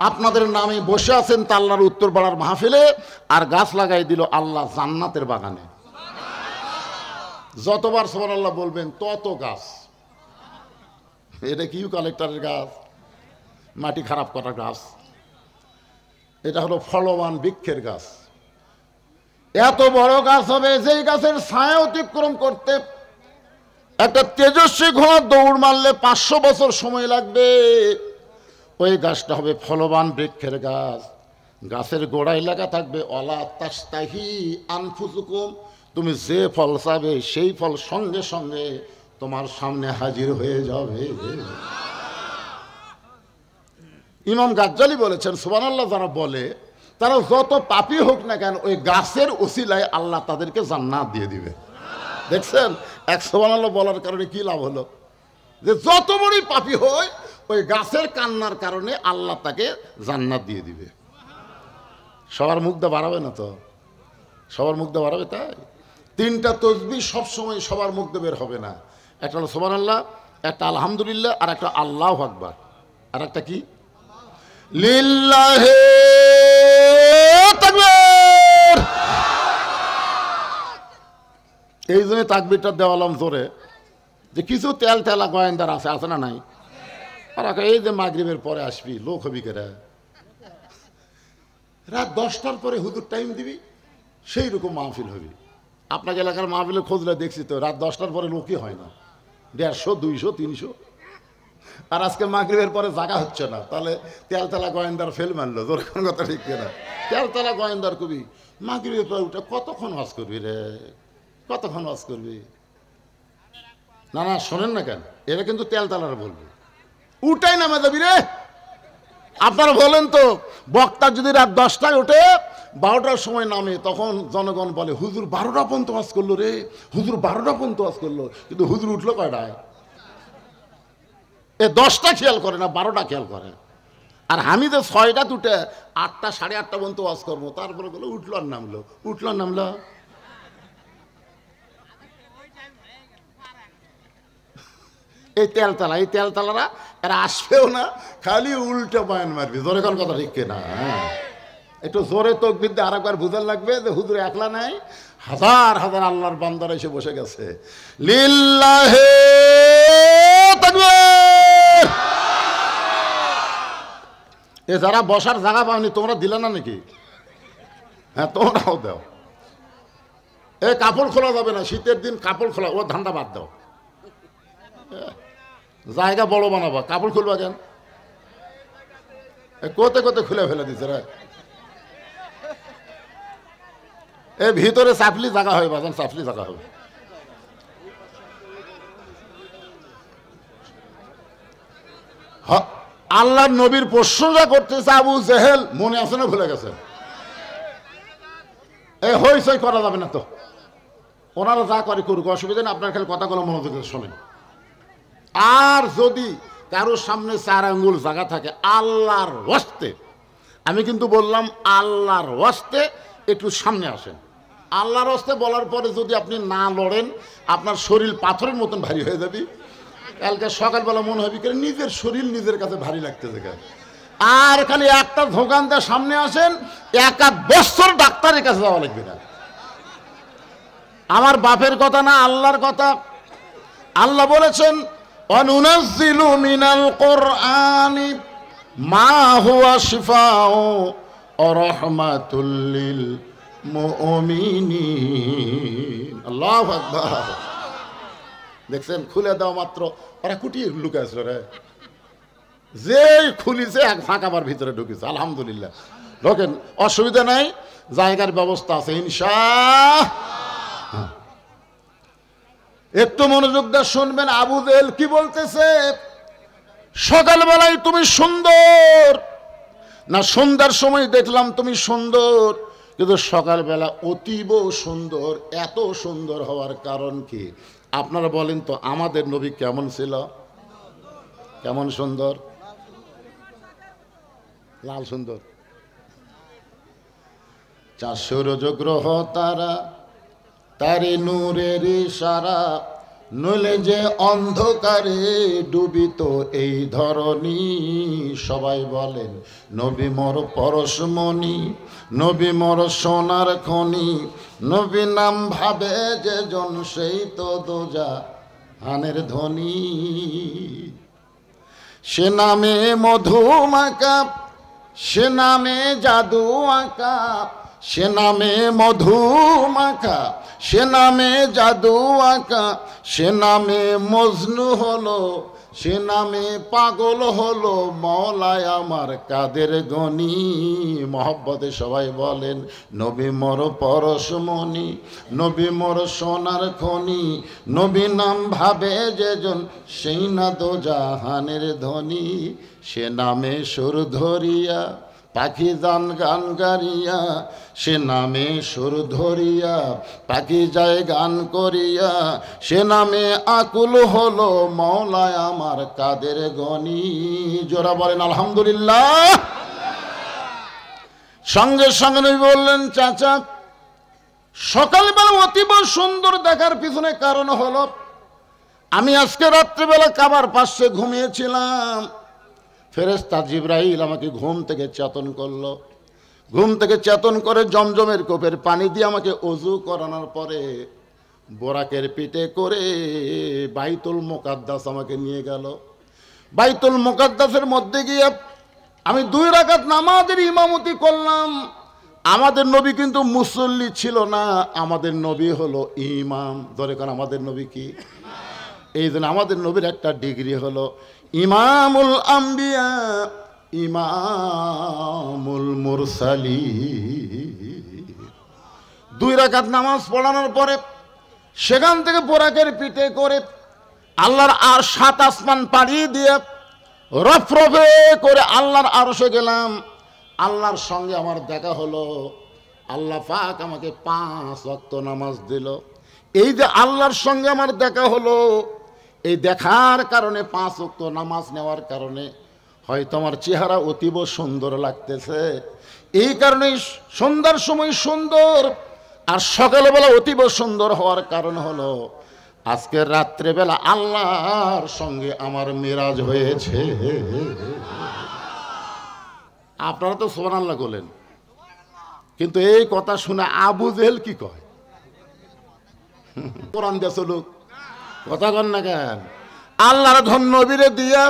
আপনাদের নামে বসে আছেন তা আল্লাহর উত্তর পাড়ার মাহফিলে, আর গাছ লাগাই দিল আল্লাহ জান্নাতের বাগানে। যতবার সুবহানাল্লাহ বলবেন তত গাছ। এটা কি কালেক্টরের গাছ, মাটি খারাপ করা গাছ? এটা হলো ফলবান বৃক্ষের গাছ। এত বড় গাছ হবে যেই গাছের ছায়া অতিক্রম করতে একটা তেজস্বী ঘোড়া দৌড় মারলে 500 বছর সময় লাগবে। ওই গাছটা হবে ফলবান বৃক্ষের গাছ। গাছের গোড়ায় লেখা থাকবে অলা তাস্তাহি আনফুসুকুম, তুমি যে ফল চাবে সেই ফল সঙ্গে সঙ্গে তোমার সামনে হাজির হয়ে যাবে। ইমাম গাজ্জালি বলেছেন সুবহানাল্লাহ যারা বলে তারা যত পাপী হোক না কেন ওই গাছের ওসিলায় আল্লাহ তাদেরকে জান্নাত দিয়ে দিবে। দেখছেন এক সুবহানাল্লাহ বলার কারণে কি লাভ হলো, যে যত বড়ই পাপী হয় ওই গাছের কান্নার কারণে আল্লাহ তাকে জান্নাত দিয়ে দিবে। সবার মুখ দিয়ে বাড়াবে না তো, সবার মুখ দিয়ে বাড়াবে তাই? 3টা তসবিহ সবসময় সবার মুখ দিয়ে বের হবে না। একটা হলো সুবহানাল্লাহ, একটা আলহামদুলিল্লাহ, আর একটা আল্লাহু আকবার, আর একটা কি লিল্লাহি তাকবীর। এই জন্য তাকবীরটা দেওয়ালাম জোরে, যে কিছু তেল তেলা গোয়েন্দার আছে না নাই? আর এই যে মাগরিবের পরে আসবি লোক হবি কেরা, রাত 10টার পরে হুজুর টাইম দিবি, সেই রকম মাহফিল হবি। আপনাকে এলাকার মাহফিলে খোঁজলে দেখছি তো রাত 10টার পরে লোকই হয় না, 150, 200, 300। আর আজকে মাগরিবের পরে জায়গা হচ্ছে না, তাহলে তেলতলা গোয়েন্দার ফেল মারলো। জোর কোন কথা ঠিক কিনা? তেলতলা গোয়েন্দার কবি মাগরিবের পরে উঠে কতক্ষণ ওয়াজ করবি রে, কতক্ষণ ওয়াজ করবি? না না শোনেন না কেন, এরা কিন্তু তেলতলার বলবে উঠাই নামে যাবি রে। আপনারা বলেন তো, বক্তা যদি রাত 10টায় ওঠে 12টার সময় নামে, তখন জনগণ বলে হুজুর 12টা পর্যন্ত ওয়াজ করলো রে, হুজুর 12টা পর্যন্ত ওয়াজ করলো। কিন্তু হুজুর উঠলো কয়টায়? 10টা খেয়াল করে না, 12টা খেয়াল করে। আর আমি যে 6টা উঠে 8টা 8:30 পর্যন্ত ওয়াজ করবো, তারপরে বলে উঠলো আর নামলো, উঠলো আর নামলো। এই তেলতলারা এরা আসবেও না, খালি উল্টো বয়ান মারবি। জোরে কোন কথা ঠিক কিনা? একটু জোরে তাকবীর দিয়ে আরেকবার বুঝার লাগবে যে হুজুর একলা নাই, হাজার হাজার আল্লাহর বান্দারা এসে বসে গেছে। লিল্লাহি তাকবীর। এ যারা বসার জায়গা পাওনি তোমরা দিলে না নাকি? হ্যাঁ তোমরাও দাও। এ কাপড় খোলা যাবে না, শীতের দিন কাপড় খোলা, ও ধান্দা বাদ দাও। জায়গা বড় বানাবা, কাপড় খুলবা কেন? কোতে কোতে খুলে ফেলে দিচ্ছে রে। এ ভিতরে চাপলি জায়গা হবে, বাজান চাপলি জায়গা হবে। আল্লাহর নবীর প্রশংসা করতেছে আবু জেহেল, মনে আছে না ভুলে গেছে? এই হইচই করা যাবে না তো, ওনারা যা করে করুক, অসুবিধা নেই। আপনার খালি কথাগুলো মনোযোগ দিয়ে শোনেন। আর যদি কারোর সামনে 4 আঙ্গুল জায়গা থাকে, আল্লাহর ওয়াস্তে, আমি কিন্তু বললাম আল্লাহর ওয়াস্তে একটু সামনে আসেন। আল্লাহর ওয়াস্তে বলার পরে যদি আপনি না লড়েন, আপনার শরীর পাথরের মতন ভারী হয়ে যাবে। কালকে সকালবেলা মনে হবে কি নিজের শরীর নিজের কাছে ভারী লাগতেছে। আর খালি একটা ধোকান দিয়ে সামনে আসেন, 1 বছর ডাক্তারের কাছে যাওয়া লাগবে না। আমার বাপের কথা না, আল্লাহর কথা। আল্লাহ বলেছেন অনুনাজ্জিলু মিনাল কুরআনি মা হুয়া শিফাউ ওয়া রাহমাতুল লিল মুমিনিন। আল্লাহু আকবার। দেখছেন খুলে দাও মাত্র ওরা কুটিয়ে লুকায় আসলো রে, যেই খুলিছে এক ফাঁকাবার ভিতরে ঢুকেছে। আলহামদুলিল্লাহ, ঢোকেন, অসুবিধা নাই, জায়গার ব্যবস্থা আছে ইনশাআল্লাহ। একটু মনোযোগ দিয়ে শুনবেন আবু জেহেল কি বলতেছে। সকালবেলায় তুমি সুন্দর না, সন্ধ্যার সময় দেখলাম তুমি সুন্দর, কিন্তু সকালবেলা অতীব সুন্দর। এত সুন্দর হওয়ার কারণ কি আপনারা বলেন তো? আমাদের নবী কেমন ছিল, কেমন সুন্দর? লাল সুন্দর। 4 সূর্য গ্রহ তারা, তারে নূরের ইশারা, নইলে যে অন্ধকারে ডুবিত এই ধরনী। সবাই বলেন নবী মোর পরশমণি, নবী মোর সোনার খনি, নবী নাম ভাবে যে জন সেই তো দোজাহানের ধনী। সে নামে মধু মাকা, সে নামে জাদু আঁকা, সে নামে মধু মাখা, সে নামে জাদু আঁকা, সে নামে মজনু হলো, সে নামে পাগল হলো মওলায় আমার কাদের গনি। মহব্বতে সবাই বলেন নবী মোর পরশমণি, নবী মোর সোনার খনি, নবী নাম ভাবে যেজন সেই না দোজাহানের ধনী। সে নামে সুর ধরিয়া পাখি যান গান গারিয়া, সে নামে সুর ধরিয়া পাখি যায় গান করিয়া, সে নামে আকুল হলো মওলায় আমার কাদের গনি। জোরা বলেন আলহামদুলিল্লাহ। সঙ্গে সঙ্গে নবী বললেন চাচা, সকালবেলা অতীব সুন্দর দেখার পিছনে কারণ হলো আমি আজকে রাত্রিবেলা কাবার পাশে ঘুমিয়েছিলাম। ফেরেশতা জিবরাইল আমাকে ঘুম থেকে চেতন করলো। ঘুম থেকে চেতন করে জমজমের কোপের পানি দিয়ে আমাকে ওযু করানোর পরে বোরাকের পিঠে করে বাইতুল মুকাদ্দাস আমাকে নিয়ে গেল। বাইতুল মুকাদ্দাসের মধ্যে গিয়ে আমি 2 রাকাত নামাজের ইমামতি করলাম। আমাদের নবী কিন্তু মুসল্লি ছিল না, আমাদের নবী হলো ইমাম। ধরে কারণ আমাদের নবী কি? এই জন্য আমাদের নবীর একটা ডিগ্রি হলো ইমামুল আম্বিয়া, ইমামুল মুরসালিন। 2 রাকাত নামাজ পড়ানোর পরে সেখান থেকে বোরাকের পিঠে করে আল্লাহর আর 7 আসমান পাড়ি দিয়ে রফরফে করে আল্লাহর আরশে গেলাম। আল্লাহর সঙ্গে আমার দেখা হলো। আল্লাহ পাক আমাকে 5 ওয়াক্ত নামাজ দিল। এই যে আল্লাহর সঙ্গে আমার দেখা হলো, এই দেখার কারণে 5 ওয়াক্ত নামাজ নেওয়ার কারণে হয়তো আমার চেহারা অতীব সুন্দর লাগতেছে। এই কারণেই সন্ধ্যার সময় সুন্দর আর সকালবেলা অতীব সুন্দর হওয়ার কারণ হলো আজকে রাত্রেবেলা আল্লাহর সঙ্গে আমার মেরাজ হয়েছে। আপনারা তো সুবহানাল্লাহ বলেন, কিন্তু এই কথা শুনে আবু জেহেল কি কয়? কোরআন দেশ লোক কথা কন না কেন? আল্লাহর ধন নবীরে দিয়া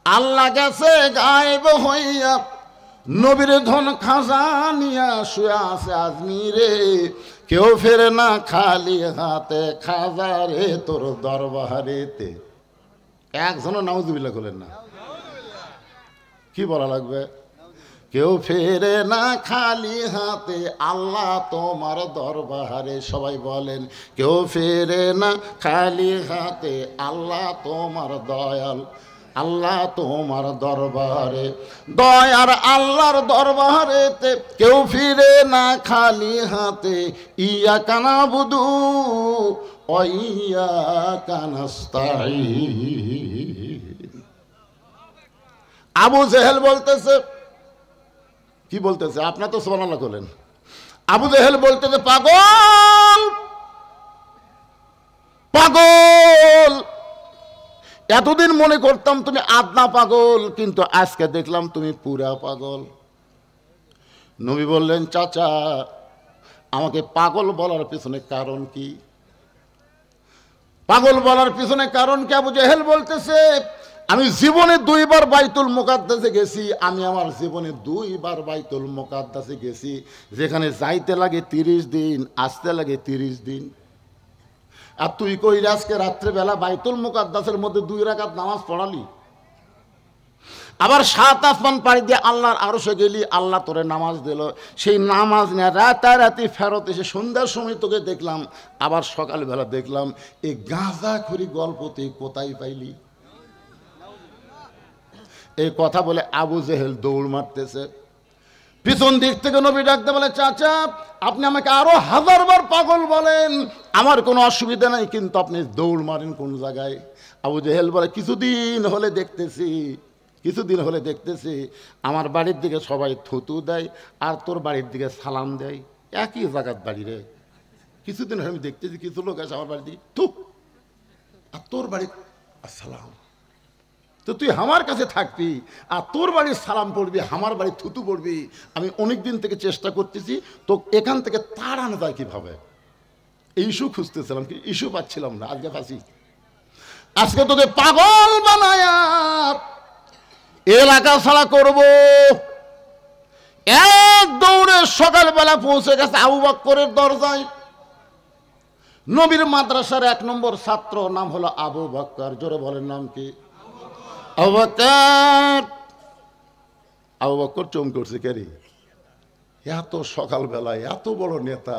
আল্লাহ গেছে গায়েব হইয়া, নবীর ধন খাজানিয়া শুয়ে আছে আজমিরে। কেউ ফেরে না খালি হাতে, খাজারে তোর দরবারেতে। একজনও নাউজুবিল্লাহ বলেন না, কি বলা লাগবে? কেউ ফেরে না খালি হাতে, আল্লাহ তোমার দরবারে। সবাই বলেন কেউ ফেরে না খালি হাতে, আল্লাহ তোমার দয়াল, আল্লাহ তোমার দরবারে। দয়ার আল্লাহর দরবারেতে কেউ ফিরে না খালি হাতে। ইয়া কানা বুদু ও ইয়া কানাস্তাইন। আবু জেহেল বলতেছে, কি বলতেছে? আপনার তো সুবহানাল্লাহ বলেন। আবু জেহেল বলতেছে পাগল, পাগল। এতদিন মনে করতাম তুমি আদনা পাগল, কিন্তু আজকে দেখলাম তুমি পুরা পাগল। নবী বললেন চাচা, আমাকে পাগল বলার পিছনে কারণ কি? পাগল বলার পিছনে কারণ কি? আবু জেহেল বলতেছে আমি জীবনে 2 বার বাইতুল মুকাদ্দাসে গেছি। আমি আমার জীবনে 2 বার বাইতুল মুকাদ্দাসে গেছি, যেখানে যাইতে লাগে 30 দিন, আসতে লাগে 30 দিন। আর তুই কই আজকে রাত্রেবেলা বাইতুল মুকাদ্দাসের মধ্যে 2 রাকাত নামাজ পড়ালি, আবার 7 আসমান পাড়ি দিয়ে আল্লাহর আরশে গেলি, আল্লাহ তোরে নামাজ দিল। সেই নামাজ নিয়ে রাতারাতি ফেরত এসে সন্ধ্যার সময় তোকে দেখলাম, আবার সকালবেলা দেখলাম। এই গাঁজাখুরি গল্প তুই কোথায় পাইলি? এই কথা বলে আবু জেহেল দৌড় মারতেছে। পিছন দিক থেকে নবী ডাকতে বলে চাচা, আপনি আমাকে আরো 1000 বার পাগল বলেন, আমার কোনো অসুবিধা নাই, কিন্তু আপনি দৌড় মারেন কোন জায়গায়? আবু জেহেল বলে কিছুদিন হলে দেখতেছি কিছুদিন হলে দেখতেছি আমার বাড়ির দিকে সবাই থুতু দেয় আর তোর বাড়ির দিকে সালাম দেয়, একই জায়গার বাড়ি রে। কিছুদিন হলে আমি দেখতেছি কিছু লোক আছে আমার বাড়ির দিকে থু, আর তোর বাড়ি আসসালাম। তো তুই আমার কাছে থাকবি আর তোর বাড়ির সালাম পড়বি, আমার বাড়ির থুতু পড়বি। আমি অনেক দিন থেকে চেষ্টা করতেছি তো এখান থেকে তাড়ানো যায় কিভাবে, এই ইস্যু খুঁজতেছিলাম, কি ইস্যু পাচ্ছিলাম না। আজকে ফাঁসি, আজকে তোকে পাগল বানায়া এলাকা ছাড়া করব। এক দৌড়ে সকালবেলা পৌঁছে গেছে আবু বকরের দরজায়। নবীর মাদ্রাসার 1 নম্বর ছাত্র, নাম হলো আবু বকর। জোরে বলেন নাম কি? আবু বকর। আবু বকর চমকে উঠছে, কে রে? এত সকালবেলায় এত বড় নেতা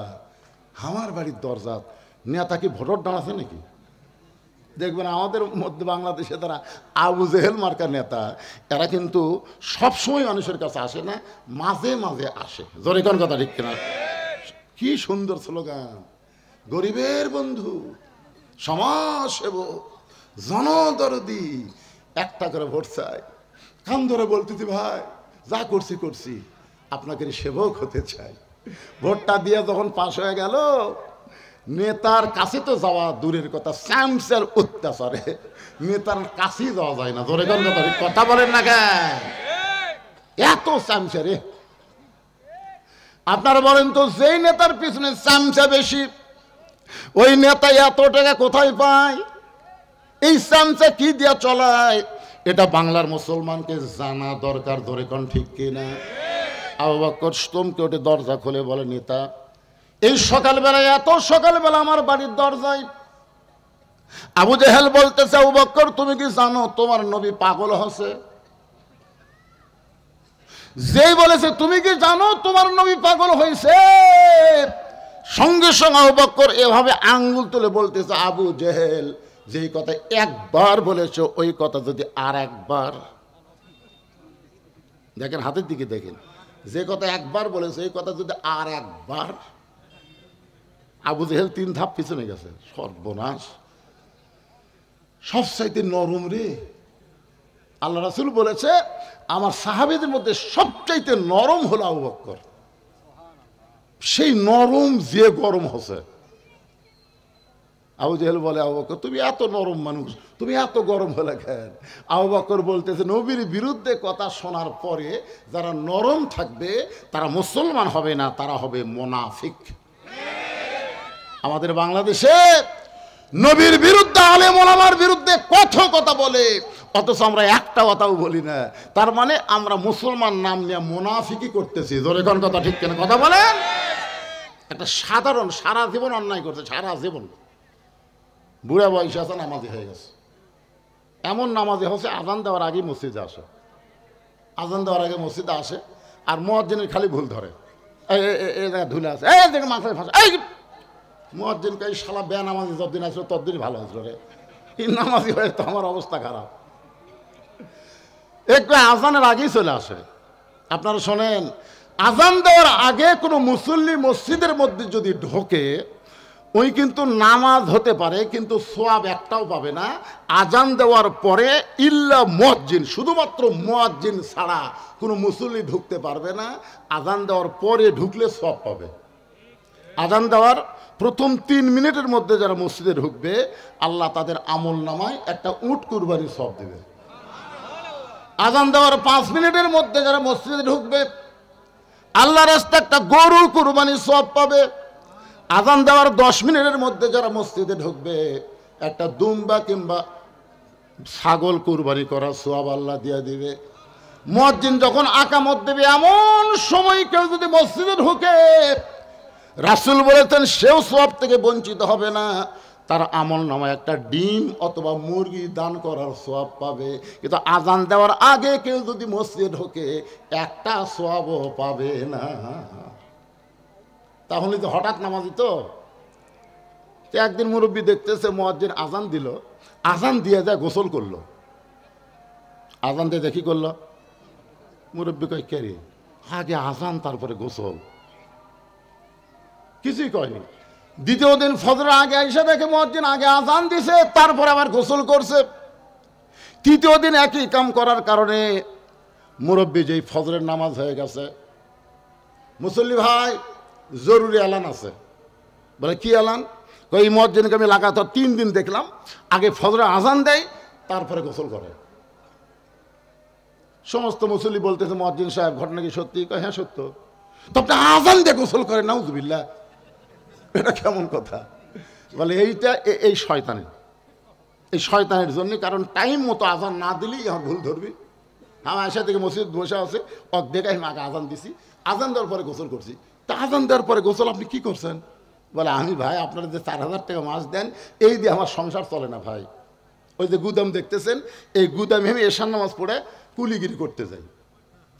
আমার বাড়ির দরজা। নেতা কি ভোটর দাঁড়াচ্ছে নাকি? দেখবেন আমাদের মধ্যে বাংলাদেশে তারা আবু জেহেল মার্কা নেতা, এরা কিন্তু সবসময় মানুষের কাছে আসে না, মাঝে মাঝে আসে। জোরে কোন কথা ঠিক কিনা? কি সুন্দর স্লোগান, গরিবের বন্ধু, সমাজসেবক, জনদরদি, একটা করে ভোট চাই। কান ধরে বলতেছি, ভাই যা করছি করছি, আপনাকে সেবক হতে চাই। ভোটটা দিয়ে যখন পাশ হয়ে গেল, নেতার কাছে তো যাওয়া দূরের কথা, স্যামসের অত্যাচারে নেতার কাছেই যাওয়া যায় না। জোরে কোন কথা, কথা বলেন না কেন? এত স্যামসে রে। আপনারা বলেন তো, যেই নেতার পিছনে স্যামসা বেশি, ওই নেতা এত টাকা কোথায় পায়? এই স্যামসা কি দিয়া চলায়? এটা বাংলার মুসলমানকে জানা দরকার। ধরে কোন ঠিক কিনা? আবু বকর স্তম্ভকে ওঠে, দরজা খুলে বলে, নেতা এই সকালবেলায়, এত সকালবেলা আমার বাড়ির দরজায়। আবু জেহেল বলতেছে, আবু বকর তুমি কি জানো তোমার নবী পাগল হচ্ছে? যেই বলেছে তুমি কি জানো তোমার নবী পাগল হয়েছে, সঙ্গে সঙ্গে আবু বকর এভাবে আঙ্গুল তুলে বলতেছে, আবু জেহেল যেই কথা একবার বলেছ, ওই কথা যদি আর একবার, দেখেন হাতের দিকে দেখেন, যে কথা একবার বলেছে এই কথা যদি আর একবার। আবু জেহেল 3 ধাপ পিছনে গেছে। সর্বনাশ, সবচাইতে নরম রে। আল্লাহ রাসূল বলেছে, আমার সাহাবীদের মধ্যে সবচাইতে নরম হলো আবু বকর। সেই নরম যে গরম হচ্ছে। আবু জেহেল বলে, আবু বকর তুমি এত নরম মানুষ, তুমি এত গরম হলে কেন? আবু বকর বলতেছে, নবীর বিরুদ্ধে কথা শোনার পরে যারা নরম থাকবে তারা মুসলমান হবে না, তারা হবে মুনাফিক। আমাদের বাংলাদেশে নবীর বিরুদ্ধে, আলেম ওলামার বিরুদ্ধে কত কথা বলে, অথচ আমরা একটা কথাও বলি না। তার মানে আমরা মুসলমান নাম নিয়ে মুনাফিকি করতেছি। জোরে কোন কথা ঠিক কিনা? কথা বলেন। একটা সাধারণ সারা জীবন অন্যায় করছে, সারা জীবন। বুড়া বয়সে আছে, নামাজি হয়ে গেছে। এমন নামাজি হচ্ছে আজান দেওয়ার আগে মসজিদে আসে, আজান দেওয়ার আগে মসজিদে আসে, আর মুয়াজ্জিনের খালি ভুল ধরে, এই জায়গায় ধুলে আছে, এই দেখে মাথায় ফাঁসে, এই মুয়াজ্জিন কই শালা বেনামাজি যতদিন আসলো ততদিনই ভালো আসলো রে। এই নামাজি হয়ে তো আমার অবস্থা খারাপ। একটু আজানের আগেই চলে আসে। আপনারা শোনেন, আজান দেওয়ার আগে কোনো মুসল্লি মসজিদের মধ্যে যদি ঢোকে, ওই কিন্তু নামাজ হতে পারে কিন্তু সোয়াব একটাও পাবে না। আজান দেওয়ার পরে ইল্লা মুয়াজ্জিন, শুধুমাত্র মুয়াজ্জিন ছাড়া কোনো মুসল্লি ঢুকতে পারবে না। আজান দেওয়ার পরে ঢুকলে সওয়াব পাবে। আজান দেওয়ার প্রথম 3 মিনিটের মধ্যে যারা মসজিদে ঢুকবে, আল্লাহ তাদের আমল নামায় একটা উট কুরবানির সওয়াব দেবে। আজান দেওয়ার 5 মিনিটের মধ্যে যারা মসজিদে ঢুকবে, আল্লাহর রাস্তায় একটা গরু কুরবানির সওয়াব পাবে। আজান দেওয়ার 10 মিনিটের মধ্যে যারা মসজিদে ঢুকবে, একটা দুম্বা কিংবা ছাগল কুরবানি করার সওয়াব আল্লাহ দিয়ে দিবে। মুয়াজ্জিন যখন আকামত দেবে, এমন সময় কেউ যদি মসজিদে ঢুকে, রাসূল বলেছেন সেও সওয়াব থেকে বঞ্চিত হবে না। তার আমল নামায় একটা ডিম অথবা মুরগি দান করার সওয়াব পাবে। কিন্তু আজান দেওয়ার আগে কেউ যদি মসজিদে ঢোকে, একটা সওয়াবও পাবে না। তাহলে তো হঠাৎ নামাজি তো। একদিন মুরব্বী দেখতেছে মুয়াজ্জিন আজান দিল, আজান দিয়ে যায় গোসল করলো। আজান দিয়ে দেখি করলো, মুরব্বী কয় কে রে, আগে আজান তারপরে গোসল, কিছুই কয়নি। দ্বিতীয় দিন ফজর আগে এসে দেখে মুয়াজ্জিন আগে আজান দিছে, তারপরে আবার গোসল করছে। তৃতীয় দিন একই কাম করার কারণে মুরব্বী যেই ফজরের নামাজ হয়ে গেছে, মুসল্লি ভাই জরুরি এলান আছে। বলে কি এলান? এই মুয়াজ্জিনকে আমি লাগাতার 3 দিন দেখলাম আগে ফজরে আজান দেয় তারপরে গোসল করে। সমস্ত মুসল্লি বলতেছে মুয়াজ্জিন সাহেব ঘটনা কি সত্যি? হ্যাঁ সত্য। তো আপনি আজান দিয়ে গোসল করেন? নাউজুবিল্লাহ, এটা কেমন কথা? বলে এইটা এই শয়তানের জন্য, কারণ টাইম মতো আজান না দিলেই আমার ভুল ধরবি। আমার আশা থেকে মসজিদ বসে আছে, অর্ধেক আমি আগে আজান দিছি, আজান দেওয়ার পরে গোসল করছি। তা আজান দেওয়ার পরে গোসল আপনি কি করছেন? বলে আমি ভাই আপনারা যে 4000 টাকা মাস দেন এই দিয়ে আমার সংসার চলে না ভাই। ওই যে গুদাম দেখতেছেন, এই গুদামে আমি এশার নামাজ পড়ে কুলিগিরি করতে যাই।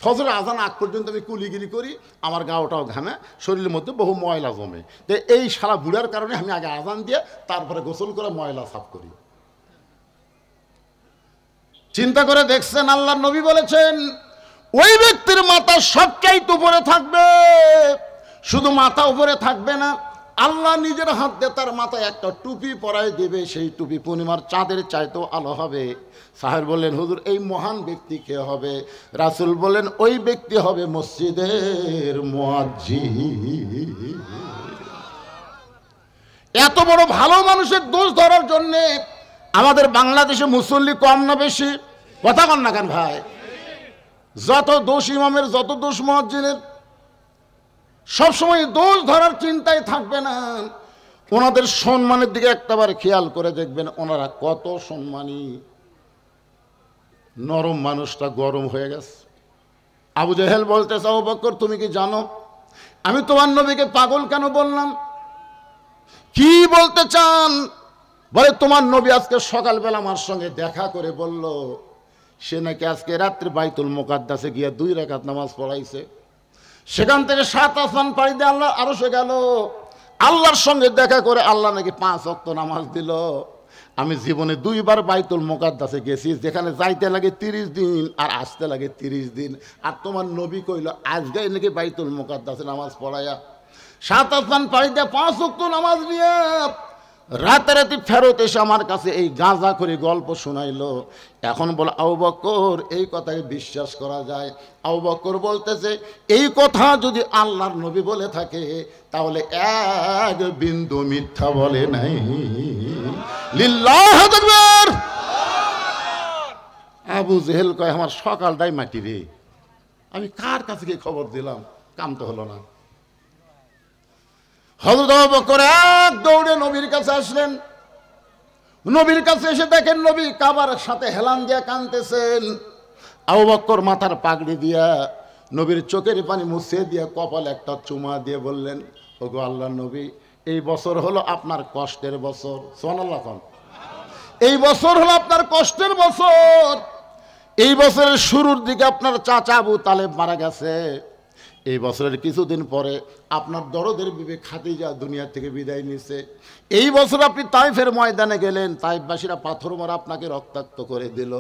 ফজর আজান আগ পর্যন্ত আমি কুলিগিরি করি, আমার গাওটাও ঘামে, শরীরের মধ্যে বহু ময়লা জমে। তো এই সারা বুড়ার কারণে আমি আগে আজান দিয়ে তারপরে গোসল করে ময়লা সাফ করি। চিন্তা করে দেখছেন, আল্লাহর নবী বলেছেন ওই ব্যক্তির মাথা সবচাইতে উপরে থাকবে। শুধু মাথা উপরে থাকবে না, আল্লাহ নিজের হাত দিয়ে তার মাথায় একটা টুপি পরায় দেবে, সেই টুপি পূর্ণিমার চাঁদের চাইতেও আলো হবে। সাহেব বললেন হুজুর এই মহান ব্যক্তি কে হবে? রাসূল বলেন ওই ব্যক্তি হবে মসজিদের মুয়াজ্জিন। এত বড় ভালো মানুষের দোষ ধরার জন্যে আমাদের বাংলাদেশে মুসল্লি কম না বেশি? কথা কন না কেন ভাই? যত দোষ ইমামের, যত দোষ মুয়াজ্জিনের, সবসময় দোষ ধরার চিন্তায় থাকবে না। ওনাদের সম্মানের দিকে একটাবার খেয়াল করে দেখবেন, ওনারা কত সম্মানী। নরম মানুষটা গরম হয়ে গেছে। আবু জেহেল বলতেছে আবু বকর তুমি কি জানো আমি তোমার নবীকে পাগল কেন বললাম? কি বলতে চান? বলে তোমার নবী আজকে সকালবেলা আমার সঙ্গে দেখা করে বলল সে নাকি আজকে রাত্রে বাইতুল মুকাদ্দাসে গিয়ে 2 রাকাত নামাজ পড়াইছে। সেখান থেকে 7 আসমান পাড়ি দিয়ে আল্লাহ আরশে গেল, আল্লাহর সঙ্গে দেখা করে আল্লাহ নাকি 5 ওয়াক্ত নামাজ দিল। আমি জীবনে 2 বার বাইতুল মুকাদ্দাসে গেছি, যেখানে যাইতে লাগে 30 দিন আর আসতে লাগে 30 দিন। আর তোমার নবী কইল আজকে নাকি বাইতুল মুকাদ্দাসে নামাজ পড়ায়া 7 আসমান পাড়ি দিয়ে 5 ওয়াক্ত নামাজ নিয়ে রাতারাতি ফেরত এসে আমার কাছে এই গাঁজা করে গল্প শোনাইলো। এখন বলে আবু বকর এই কথাকে বিশ্বাস করা যায়? আবু বকর বলতেছে এই কথা যদি আল্লাহর নবী বলে থাকে তাহলে এক বিন্দু মিথ্যা বলে নাই। লিল্লাহু আকবার। আবু জেহেল কয় আমার সকালটাই মাটি রে, আমি কার কাছে গিয়ে খবর দিলাম, কাম তো হলো না। হযরত আবু বকর এক দৌড়ে নবীর কাছে আসলেন। নবীর কাছে এসে দেখেন নবী কাবার সাথে হেলান দিয়া কাঁদতেছেন। আবু বকর মাথার পাগড়ি দিয়া নবীর চোখের পানি মুছে দিয়ে কপালে একটা চুমা দিয়ে বললেন ওগো আল্লাহর নবী এই বছর হলো আপনার কষ্টের বছর। সুবহানাল্লাহ। এই বছর হলো আপনার কষ্টের বছর। এই বছরের শুরুর দিকে আপনার চাচা আবু তালেব মারা গেছে। এই বছরের কিছুদিন পরে আপনার দরদের বিবি খাদিজা দুনিয়া থেকে বিদায় নিছে। এই বছর আপনি তাইফের ময়দানে গেলেন, তাইফবাসীরা পাথর মারা আপনাকে রক্তাক্ত করে দিল।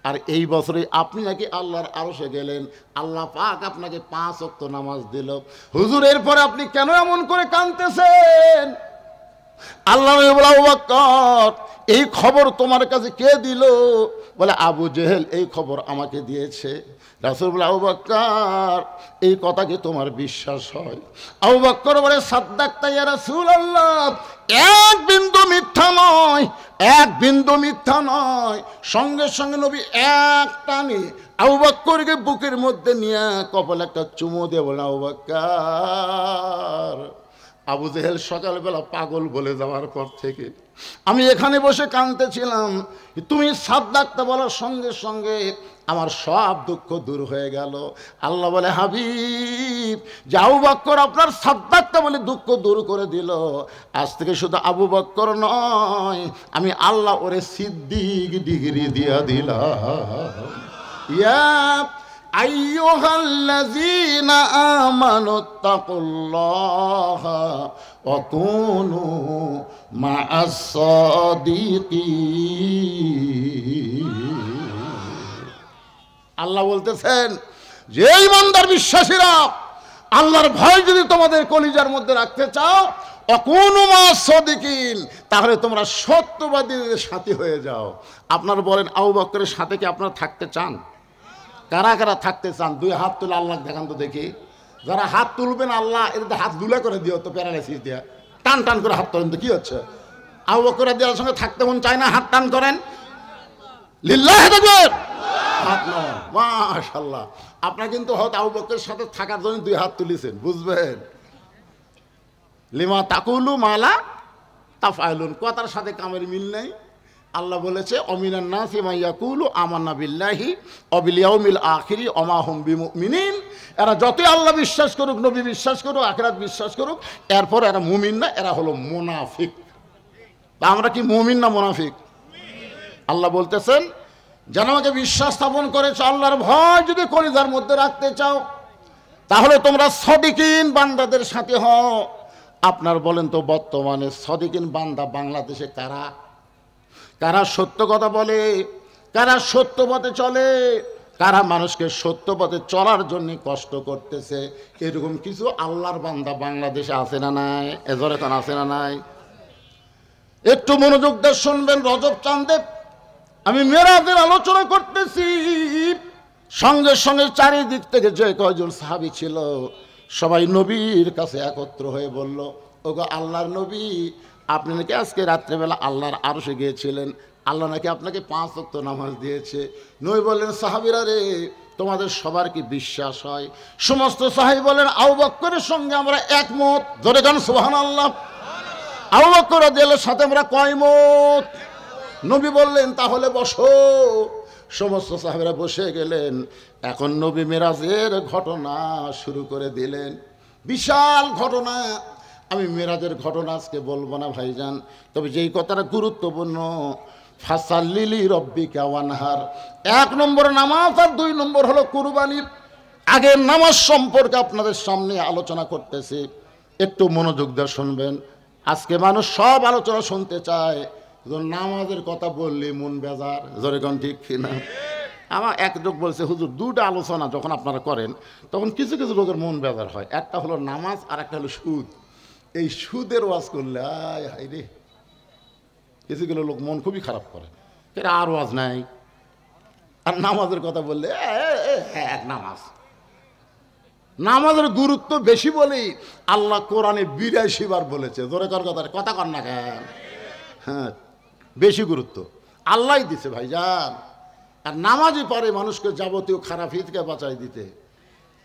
আর এই বছরে আপনি নাকি আল্লাহর আরশে গেলেন, আল্লাহ পাক আপনাকে 5 ওয়াক্ত নামাজ দিল। হুজুর এরপরে আপনি কেন এমন করে কাঁদতেছেন? আল্লাহ বলে আবু বকর এই খবর তোমার কাছে কে দিল? বলে আবু জেহেল এই খবর আমাকে দিয়েছে। রাসূল বলে আবু বকর এই কথা কি তোমার বিশ্বাস হয়? আবু বকর বলে সাদ্দাকতা ইয়া রাসূলুল্লাহ, এক বিন্দু মিথ্যা নয়, এক বিন্দু মিথ্যা নয়। সঙ্গে সঙ্গে নবী এক টানে আবু বকরকে বুকের মধ্যে নিয়ে কপালে একটা চুমু দিয়ে বলে আবু বকর। আবু জেহেল সকালবেলা পাগল বলে যাওয়ার পর থেকে আমি এখানে বসে কাঁদতেছিলাম, তুমি সাদ্দাকতা বলার সঙ্গে সঙ্গে আমার সব দুঃখ দূর হয়ে গেল। আল্লাহ বলে হাবিব যে আবু বকর আপনার সাদ্দাকতা বলে দুঃখ দূর করে দিল। আজ থেকে শুধু আবু বকর নয়, আমি আল্লাহ ওরে সিদ্দিক ডিগ্রি দিয়া দিলাম। ইয়া আইয়ুহাল্লাযীনা আমানুত্তাকুল্লাহা ওয়া কুনু মা'আস সাদিকিন। আল্লাহ বলতেছেন যে ইমানদার বিশ্বাসীরা আল্লাহর ভয় যদি তোমাদের কলিজার মধ্যে রাখতে চাও, অকুনু মা সাদিকিন, তাহলে তোমরা সত্যবাদীদের সাথী হয়ে যাও। আপনারা বলেন আবু বকরের সাথে কি আপনারা থাকতে চান? কারা কারা থাকতে চান? দুই হাত তুলে আল্লাহ দেখান তো দেখি। যারা হাত তুলবেন আল্লাহ এদের হাত দুলে করে দিও তো, প্যারালাইসিস দিয়ে টান টান করে হাত তোলেন তো, কি হচ্ছে? আবু বকর রাদিয়াল্লাহু সঙ্গে থাকতে মন চায় না, হাত টান করেন। লিল্লাহি তাকবীর, হাত নামান। মাশাআল্লাহ, আপনারা কিন্তু হয়তো আবু বকরের সাথে থাকার জন্য দুই হাত তুলেছেন, বুঝবেন। লিমা তাকুলু মালা তাফআলুন, কথার সাথে কামের মিল নেই। আল্লাহ বলেছে অমিনান নাসি মা ইয়াকুলু আমান্না বিল্লাহি ওয়া বিল ইয়াউমিল আখিরি ওয়া মা হুম বিমুমিনিন। এরা যতই আল্লাহ বিশ্বাস করুক, নবী বিশ্বাস করুক, আখিরাত বিশ্বাস করুক, এরপর এরা মুমিন না, এরা হলো মুনাফিক। তা আমরা কি মুমিন না মুনাফিক? আল্লাহ বলতেছেন যেন আমাকে বিশ্বাস স্থাপন করেছো, আল্লাহর ভয় যদি কলিজার মধ্যে রাখতে চাও, তাহলে তোমরা সদিকিন বান্দাদের সাথে হও। আপনার বলেন তো বর্তমানে সদিকিন বান্দা বাংলাদেশে কারা? কারা সত্য কথা বলে, কারা সত্য পথে চলে, কারা মানুষকে সত্য পথে চলার জন্য কষ্ট করতেছে? এরকম কিছু আল্লাহর বান্দা বাংলাদেশে আছে না নাই? এজোর এখন আছে না নাই? একটু মনোযোগ দিয়ে শুনবেন। রজব চাঁদে আমি মেরাজের আলোচনা করতেছি, সঙ্গে সঙ্গে চারিদিক থেকে যে কয়জন সাহাবী ছিল সবাই নবীর কাছে একত্র হয়ে বলল, ওগো আল্লাহর নবী, আপনি নাকি আজকে রাত্রেবেলা আল্লাহর আরশে গিয়েছিলেন, আল্লাহ নাকি আপনাকে 5 ওয়াক্ত নামাজ দিয়েছে। নবী বললেন, সাহাবীরা রে, তোমাদের সবার কি বিশ্বাস হয়? সমস্ত সাহাবী বলেন, আবু বকরের সঙ্গে আমরা একমত। জোরে গান সুবহানাল্লাহ। আবু বকর রাদিয়াল্লাহু সাথে আমরা কয়মত? নবী বললেন তাহলে বসো। সমস্ত সাহাবীরা বসে গেলেন। এখন নবী মেরাজের ঘটনা শুরু করে দিলেন। বিশাল ঘটনা। আমি মেরাজের ঘটনা আজকে বলবো না ভাইজান, তবে যেই কথাটা গুরুত্বপূর্ণ, ফাসাল্লিলি রব্বিকা ওয়ানহার, 1 নম্বর নামাজ আর 2 নম্বর হলো কুরবানি। আগে নামাজ সম্পর্কে আপনাদের সামনে আলোচনা করতেছি, একটু মনোযোগ দিয়ে শুনবেন। আজকে মানুষ সব আলোচনা শুনতে চায়, নামাজের কথা বললে মন বেজার। জোরে কোন ঠিক কিনা? আমার এক লোক বলছে, হুজুর 2টা আলোচনা যখন আপনারা করেন তখন কিছু কিছু লোকের মন বেজার হয়। একটা হলো নামাজ আর একটা হলো সুদ। এই সুদের ওয়াজ করলে আয় হাই রে, কিছুগুলো লোক মন খুবই খারাপ করে, এরা আর ওয়াজ নাই। আর নামাজের কথা বললে এক নামাজ, নামাজের গুরুত্ব বেশি বলেই আল্লাহ কোরআনে 82 বার বলেছে। জোরে কর কথা কর না কেন? হ্যাঁ, বেশি গুরুত্ব আল্লাহই দিছে ভাইজান। আর নামাজই পারে মানুষকে যাবতীয় খারাপ হিতকে বাঁচাই দিতে।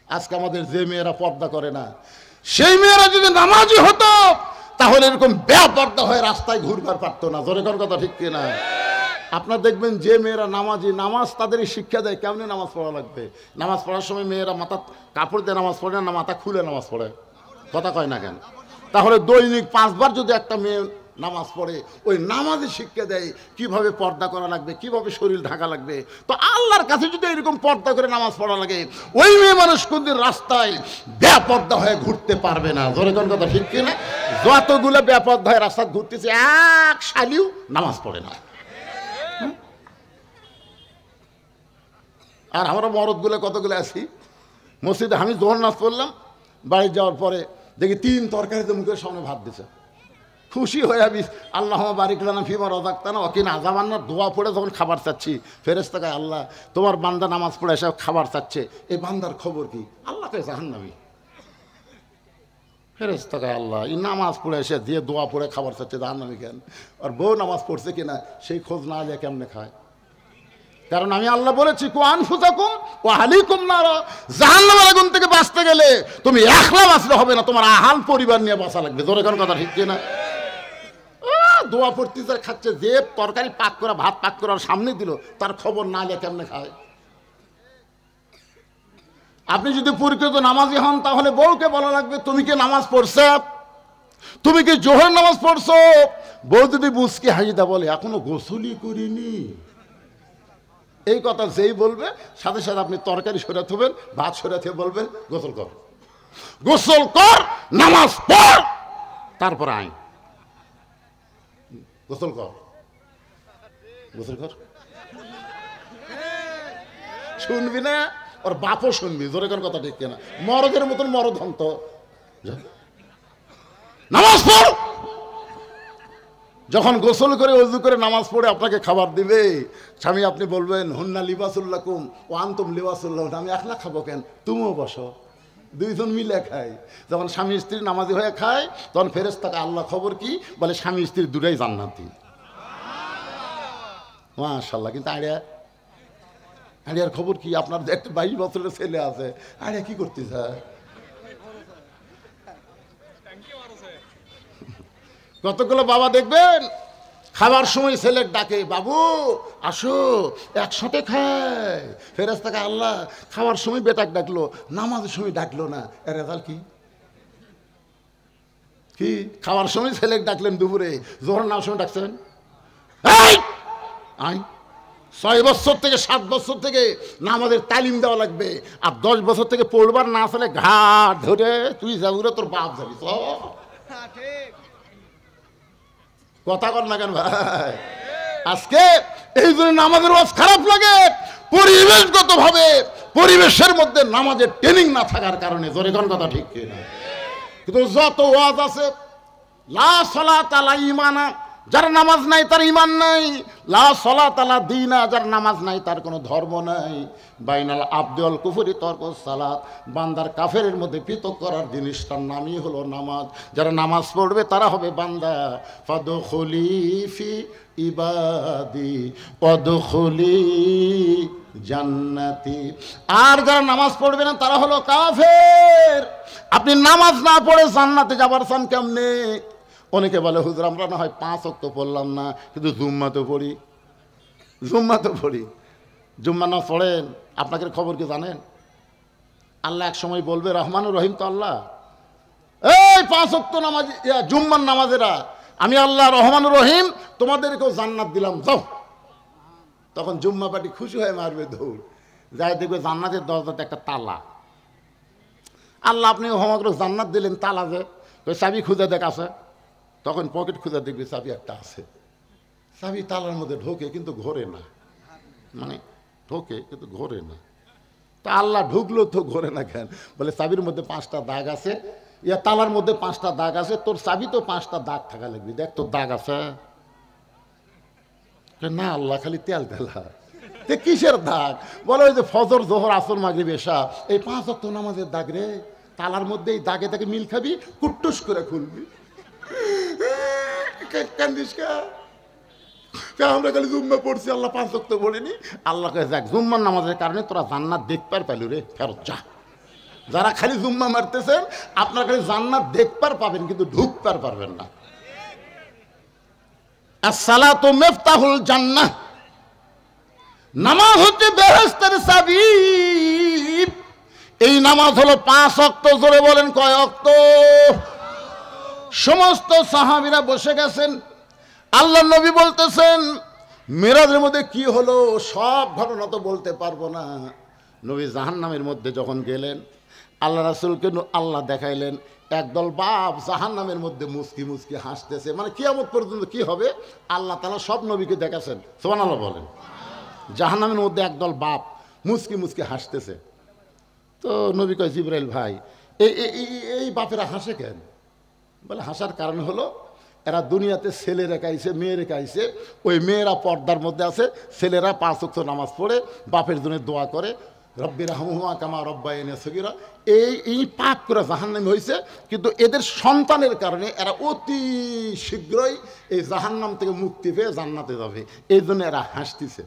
আজকে আমাদের যে মেয়েরা পর্দা করে না, সেই মেয়েরা যদি নামাজি হতো তাহলে এরকম বেপর্দা হয়ে রাস্তায় ঘুরবার পারতো না। জোরে কোন কথা ঠিক কিনা? আপনার দেখবেন যে মেয়েরা নামাজি, নামাজ তাদেরই শিক্ষা দেয় কেমনি নামাজ পড়া লাগবে। নামাজ পড়ার সময় মেয়েরা মাথা কাপড় দিয়ে নামাজ পড়ে না, মাথা খুলে নামাজ পড়ে। কথা কয় না কেন? তাহলে দৈনিক 5 বার যদি একটা মেয়ে নামাজ পড়ে, ওই নামাজে শিক্ষা দেয় কিভাবে পর্দা করা লাগবে, কিভাবে শরীর ঢাকা লাগবে। তো আল্লাহর কাছে যদি এরকম পর্দা করে নামাজ পড়া লাগে, ওই মেয়ে মানুষ কোনদিন রাস্তায় বেপর্দা হয়ে ঘুরতে পারবে না। জোরে কোন কথা ঠিক কিনা? যতগুলো বেপর্দা হয়ে রাস্তায় ঘুরতেছে, এক শালিও নামাজ পড়ে না। আর আমরা মরদগুলো কতগুলো আছি মসজিদে, আমি জোহর নামাজ পড়লাম, বাড়ি যাওয়ার পরে দেখি 3 তরকারিতে মুখের সামনে ভাত দিছে। খুশি হয়ে আবি আল্লাহ বারিক লানা ফিমা রাযাকতানা ওয়া কিনা আযাবান্নার, দোয়া পড়ে যখন খাবার চাচ্ছি, ফেরেশতা কয়, আল্লাহ তোমার বান্দা নামাজ পড়ে এসে খাবার চাচ্ছে, এই বান্দার খবর কি? আল্লাহ কয় জাহান্নামী। ফেরেশতা কয়, আল্লাহ এই নামাজ পড়ে এসে দিয়ে দোয়া পড়ে খাবার চাচ্ছে, জাহান্নামী কেন? আর বউ নামাজ পড়ছে কিনা সেই খোঁজ না নিয়ে কেমনে খায়? কারণ আমি আল্লাহ বলেছি, কু আনফুসাকুম ওয়া আহলিকুম নার, জাহান্নামের আগুন থেকে বাঁচতে গেলে তুমি একলা বাঁচলে হবে না, তোমার আহাল পরিবার নিয়ে বাঁচা লাগবে। জোরে কোন কথা ঠিক কিনা? দোয়া পড়তে খাচ্ছে, যে তরকারি পাক করা ভাত পাক করার সামনে দিল, তার খবর না নিয়ে কেমনে খায়? আপনি যদি প্রকৃত নামাজি হন তাহলে বউকে বলা লাগবে, তুমি কি নামাজ পড়ছো? তুমি কি জোহর নামাজ পড়ছো? বউ যদি মুচকি হাসিদা বলে, এখনো গোসলই করিনি, এই কথা যেই বলবে সাথে সাথে আপনি তরকারি সরে থবেন, ভাত সরে থেকে বলবেন, গোসল কর, গোসল কর, নামাজ পড়, তারপর আইন গোসল কর, গোসল কর। শুনবি না? ওর বাপও শুনবি। জোরে কোন কথা ঠিক কিনা? মরদের মতন মরদ হন্ত। নামাজ পড়। যখন গোসল করে ওযু করে নামাজ পড়ে আপনাকে খাবার দিবে, স্বামী আপনি বলবেন হুন্না লিবাসুল্লাকুম ও আনতুম লিবাসুল্লাহ, আমি একলা খাবো কেন, তুমিও বসো, দুইজন মিলে খাই। যখন স্বামী স্ত্রী নামাজি হয়ে খায় তখন ফেরেশতাকে আল্লাহ খবর কি বলে, স্বামী স্ত্রী দুটাই জান্নাতি। মাশাআল্লাহ। কিন্তু আড়িয়ার খবর কি? আপনার একটা 22 বছরের ছেলে আছে, আড়িয়া কি করতে চায়? কতগুলো বাবা দেখবেন খাবার সময় ছেলের ডাকে, বাবু আসো একসাথে খায়। ফেরেশতাকে আল্লাহ খাওয়ার সময় বেটাক ডাকলো, নামাজের সময় ডাকলো না, এর রেজাল্ট কি? কি খাওয়ার সময় ছেলেকে ডাকলেন দুপুরে, জোহর নামার সময় ডাকছেন? আই 6 বছর থেকে 7 বছর থেকে নামাজের তালিম দেওয়া লাগবে, আর 10 বছর থেকে পড়বার না আসলে ঘাট ধরে তুই যাবি, তোর বাপ যাবি। কথা কর না কেন ভাই? আজকে এই জন্য নামাজের ওয়াজ খারাপ লাগে, পরিবেশগত ভাবে পরিবেশের মধ্যে নামাজের ট্রেনিং না থাকার কারণে। জোরে কোন কথা ঠিক কিনা? কিন্তু যত ওয়াজ আছে, লা সালাত আলা ঈমানা, যার নামাজ নাই তার ঈমান নাই, লা সালাত আলা দীনা, যার নামাজ নাই তার কোনো ধর্ম নাই, বাইনাল আবদি ওয়াল কুফরি তরকুস সালাত, বান্দার কাফেরের মধ্যে পৃথক করার জিনিসটার নামই হলো নামাজ। যারা নামাজ পড়বে তারা হবে বান্দা। ফাদখুলি ফি ইবাদি ওয়াদখুলি জান্নাতি। আর যারা নামাজ পড়বে না তারা হলো কাফের। আপনি নামাজ না পড়ে জান্নাতে যাবার চান কেমনে? অনেকে বলে হুজুর আমরা না হয় 5 ওয়াক্ত পড়লাম না, কিন্তু জুম্মা তো পড়ি, জুম্মা তো পড়ি। জুম্মা না পড়েন, আপনাকে খবর কি জানেন? আল্লাহ এক সময় বলবে, রহমানুর রহিম তো আল্লাহ, এই 5 ওয়াক্ত নামাজ জুম্মার নামাজেরা আমি আল্লাহ রহমানুর রহিম তোমাদেরকেও জান্নাত দিলাম, যাও। তখন জুম্মা পার্টি খুশি হয়ে মারবে দৌড়, যাই দেখবে জান্নাতের দরজাতে একটা তালা। আল্লাহ আপনি সমগ্র জান্নাত দিলেন, তালা যে চাবি খুঁজে দেখ আছে। তখন পকেট খুঁজে দেখবি চাবি একটা আছে, চাবি তালার মধ্যে ঢোকে কিন্তু ঘোরে না, মানে ঢোকে কিন্তু ঘোরে না। তা আল্লাহ ঢুকলো তো ঘোরে না কেন? বলে চাবির মধ্যে 5টা দাগ আছে, ইয়া তালার মধ্যে 5টা দাগ আছে, তোর চাবি তো 5টা দাগ থাকা লাগবে, দেখ তোর দাগ আছে না? আল্লাহ খালি তেল তেলা, কিসের দাগ? বলে ওই যে ফজর জোহর আসর মাগরিব এশা, এই 5 ওয়াক্ত নামাজের দাগ রে, তালার মধ্যে এই দাগে দাগে মিল খাবি, কুট্টুস করে খুলবি। কান্দিস কা? আমরা খালি জুম্মা পড়ছি, আল্লাহ 5 ওয়াক্ত পড়িনি। আল্লাহকে যাক, জুম্মার নামাজের কারণে তোরা জান্নাত দেখবার পাইলু রে, ফেরত যা। যারা খালি জুম্মা মারতেছেন আপনার খালি জান্নাত দেখবার পাবেন, কিন্তু ঢুকবার পারবেন না। আসসালাতু মিফতাহুল জান্নাহ, নামাজ হচ্ছে বেহেশতের চাবি। এই নামাজ হলো 5 ওয়াক্ত। জোরে বলেন কয় ওয়াক্ত? সমস্ত সাহাবীরা বসে গেছেন, আল্লাহ নবী বলতেছেন মেরাজের মধ্যে কি হলো সব ঘটনা তো বলতে পারবো না। নবী জাহান্নামের মধ্যে যখন গেলেন, আল্লাহ রাসূলকে আল্লাহ দেখাইলেন একদল বাপ জাহান্নামের মধ্যে মুচকি মুচকি হাসতেছে, মানে কিয়ামত পর্যন্ত কি হবে আল্লাহ তাআলা সব নবীকে দেখাচ্ছেন। সুবহানাল্লাহ বলেন। জাহান্নামের মধ্যে একদল বাপ মুচকি মুচকি হাসতেছে। তো নবী কয়, জিবরাইল ভাই এই বাপেরা হাসে কেন? বলে হাসার কারণ হলো এরা দুনিয়াতে ছেলে রেখাইছে, মেয়ে রেখাইছে, ওই মেয়েরা পর্দার মধ্যে আছে, ছেলেরা 5 ওয়াক্ত নামাজ পড়ে বাপের জন্য দোয়া করে, রব্বি রাহমহুমা কামা রব্বায়ানি সগীরা। এই পাপ করে জাহান্নামী হয়েছে, কিন্তু এদের সন্তানের কারণে এরা অতি শীঘ্রই এই জাহান্নাম থেকে মুক্তি পেয়ে জান্নাতে যাবে, এই জন্য এরা হাসতেছে।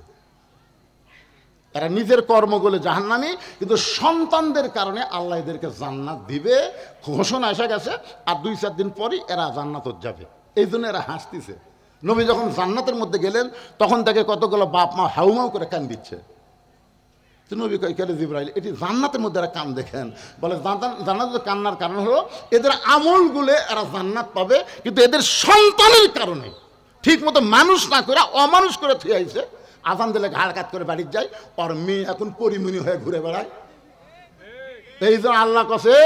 এরা নিজের কর্মগুলো জাহান্নামী, কিন্তু সন্তানদের কারণে আল্লাহ এদেরকে জান্নাত দিবে, ঘোষণা এসে গেছে। আর 2-4 দিন পরই এরা জান্নাত যাবে, এই জন্য এরা হাসতেছে। নবী যখন জান্নাতের মধ্যে গেলেন তখন তাকে কতগুলো বাপ মা হাউমাউ করে কান দিচ্ছে। তো নবী কয়, কেন জিবরাইল এটি জান্নাতের মধ্যে এরা কান দেখেন? বলে জান্নাতের কান্নার কারণ হলো এদের আমলগুলো এরা জান্নাত পাবে, কিন্তু এদের সন্তানের কারণে ঠিক মতো মানুষ না করে অমানুষ করে থুয়ে আইছে। আজান দিলে ঘাড় কাত করে বাড়ির যায়, ওর মেয়ে এখন পরিমণি হয়ে ঘুরে বেড়ায়। এই জন্য আল্লাহ কসে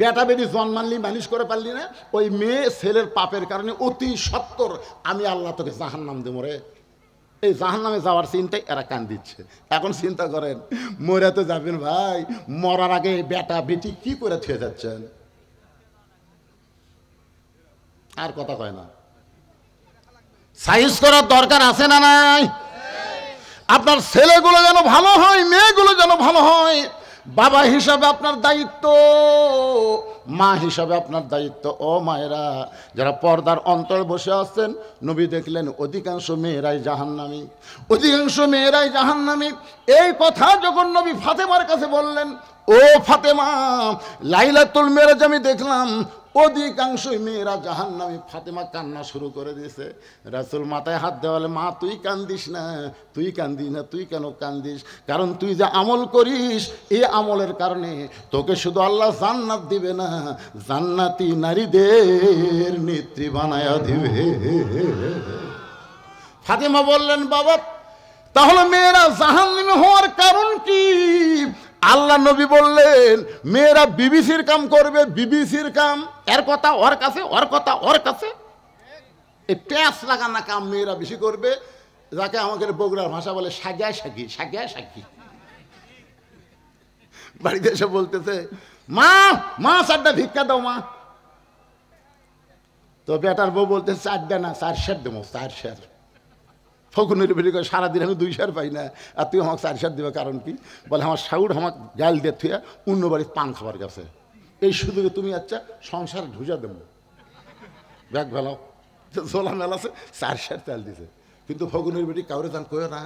বেটা বেটি জন্মানলি মানুষ করে পারলি না, ওই মেয়ে ছেলের পাপের কারণে অতি সত্তর আমি আল্লাহ তোকে জাহান্নাম দেবো রে। এই জাহান্নামে যাওয়ার চিন্তায় এরা কান দিচ্ছে। এখন চিন্তা করেন, মরে তো যাবেন ভাই, মরার আগে বেটা বেটি কি করে থুয়ে যাচ্ছেন? আর কথা কয় না। সাইজ করার দরকার আছে না নাই? আপনার ছেলেগুলো যেন ভালো হয়, মেয়েগুলো যেন ভালো হয়। বাবা হিসাবে আপনার দায়িত্ব, মা হিসাবে আপনার দায়িত্ব। ও মায়েরা যারা পর্দার অন্তর বসে আছেন, নবী দেখলেন অধিকাংশ মেয়েরাই জাহান্নামী, অধিকাংশ মেয়েরাই জাহান্নামী। এই কথা যখন নবী ফাতেমার কাছে বললেন, ও ফাতেমা, লাইলাতুল মেরাজ আমি দেখলাম অধিকাংশই মেয়েরা জাহান্নামী। ফাতেমা কান্না শুরু করে দিয়েছে। রাসূল মাথায় হাত দেওয়ালে, মা তুই কান্দিস না, তুই কান্দিস না, তুই কেন কান্দিস? কারণ তুই যে আমল করিস, এই আমলের কারণে তোকে শুধু আল্লাহ জান্নাত দিবে না, জান্নাতি নারীদের নেত্রী বানায়া দিবে। ফাতেমা বললেন, বাবা তাহলে মেয়েরা জাহান্নামী হওয়ার কারণ কি? আল্লাহ নবী বললেন, মেয়েরা বিবিসির কাম করবে, বিবিসির কাম। এর কথা ওর কাছে, ওর কথা ওর কাছে। এই প্যাঁচ লাগানা কাম মেয়েরা বেশি করবে, যাকে আমাদের বগুড়ার ভাষা বলে সাগিয়া সাগি, সাগিয়া সাগি। বাড়িতে এসে বলতেছে, মা মা চারটা ভিক্ষা দাও মা। তো বেটার বউ বলতে, চারটা না, 4 সের দেবো, 4 সের। ফকুনের বেরিয়ে করে, সারাদিন আমি 2 সের পাই না, আর তুই আমাকে 4 সের দেবে কারণ কি? বলে, আমার শাউর আমাকে গাল দিয়ে থুয়া অন্য বাড়ির পান খাবার গেছে, এই সুযোগে তুমি আচ্ছা সংসার ঢুজা দেবো, ব্যাগ ভেলাও। জোলা মেলাছে, 4 সের চাল দিছে। কিন্তু ফকুনের বেটি কাউরে যান কয়ে না,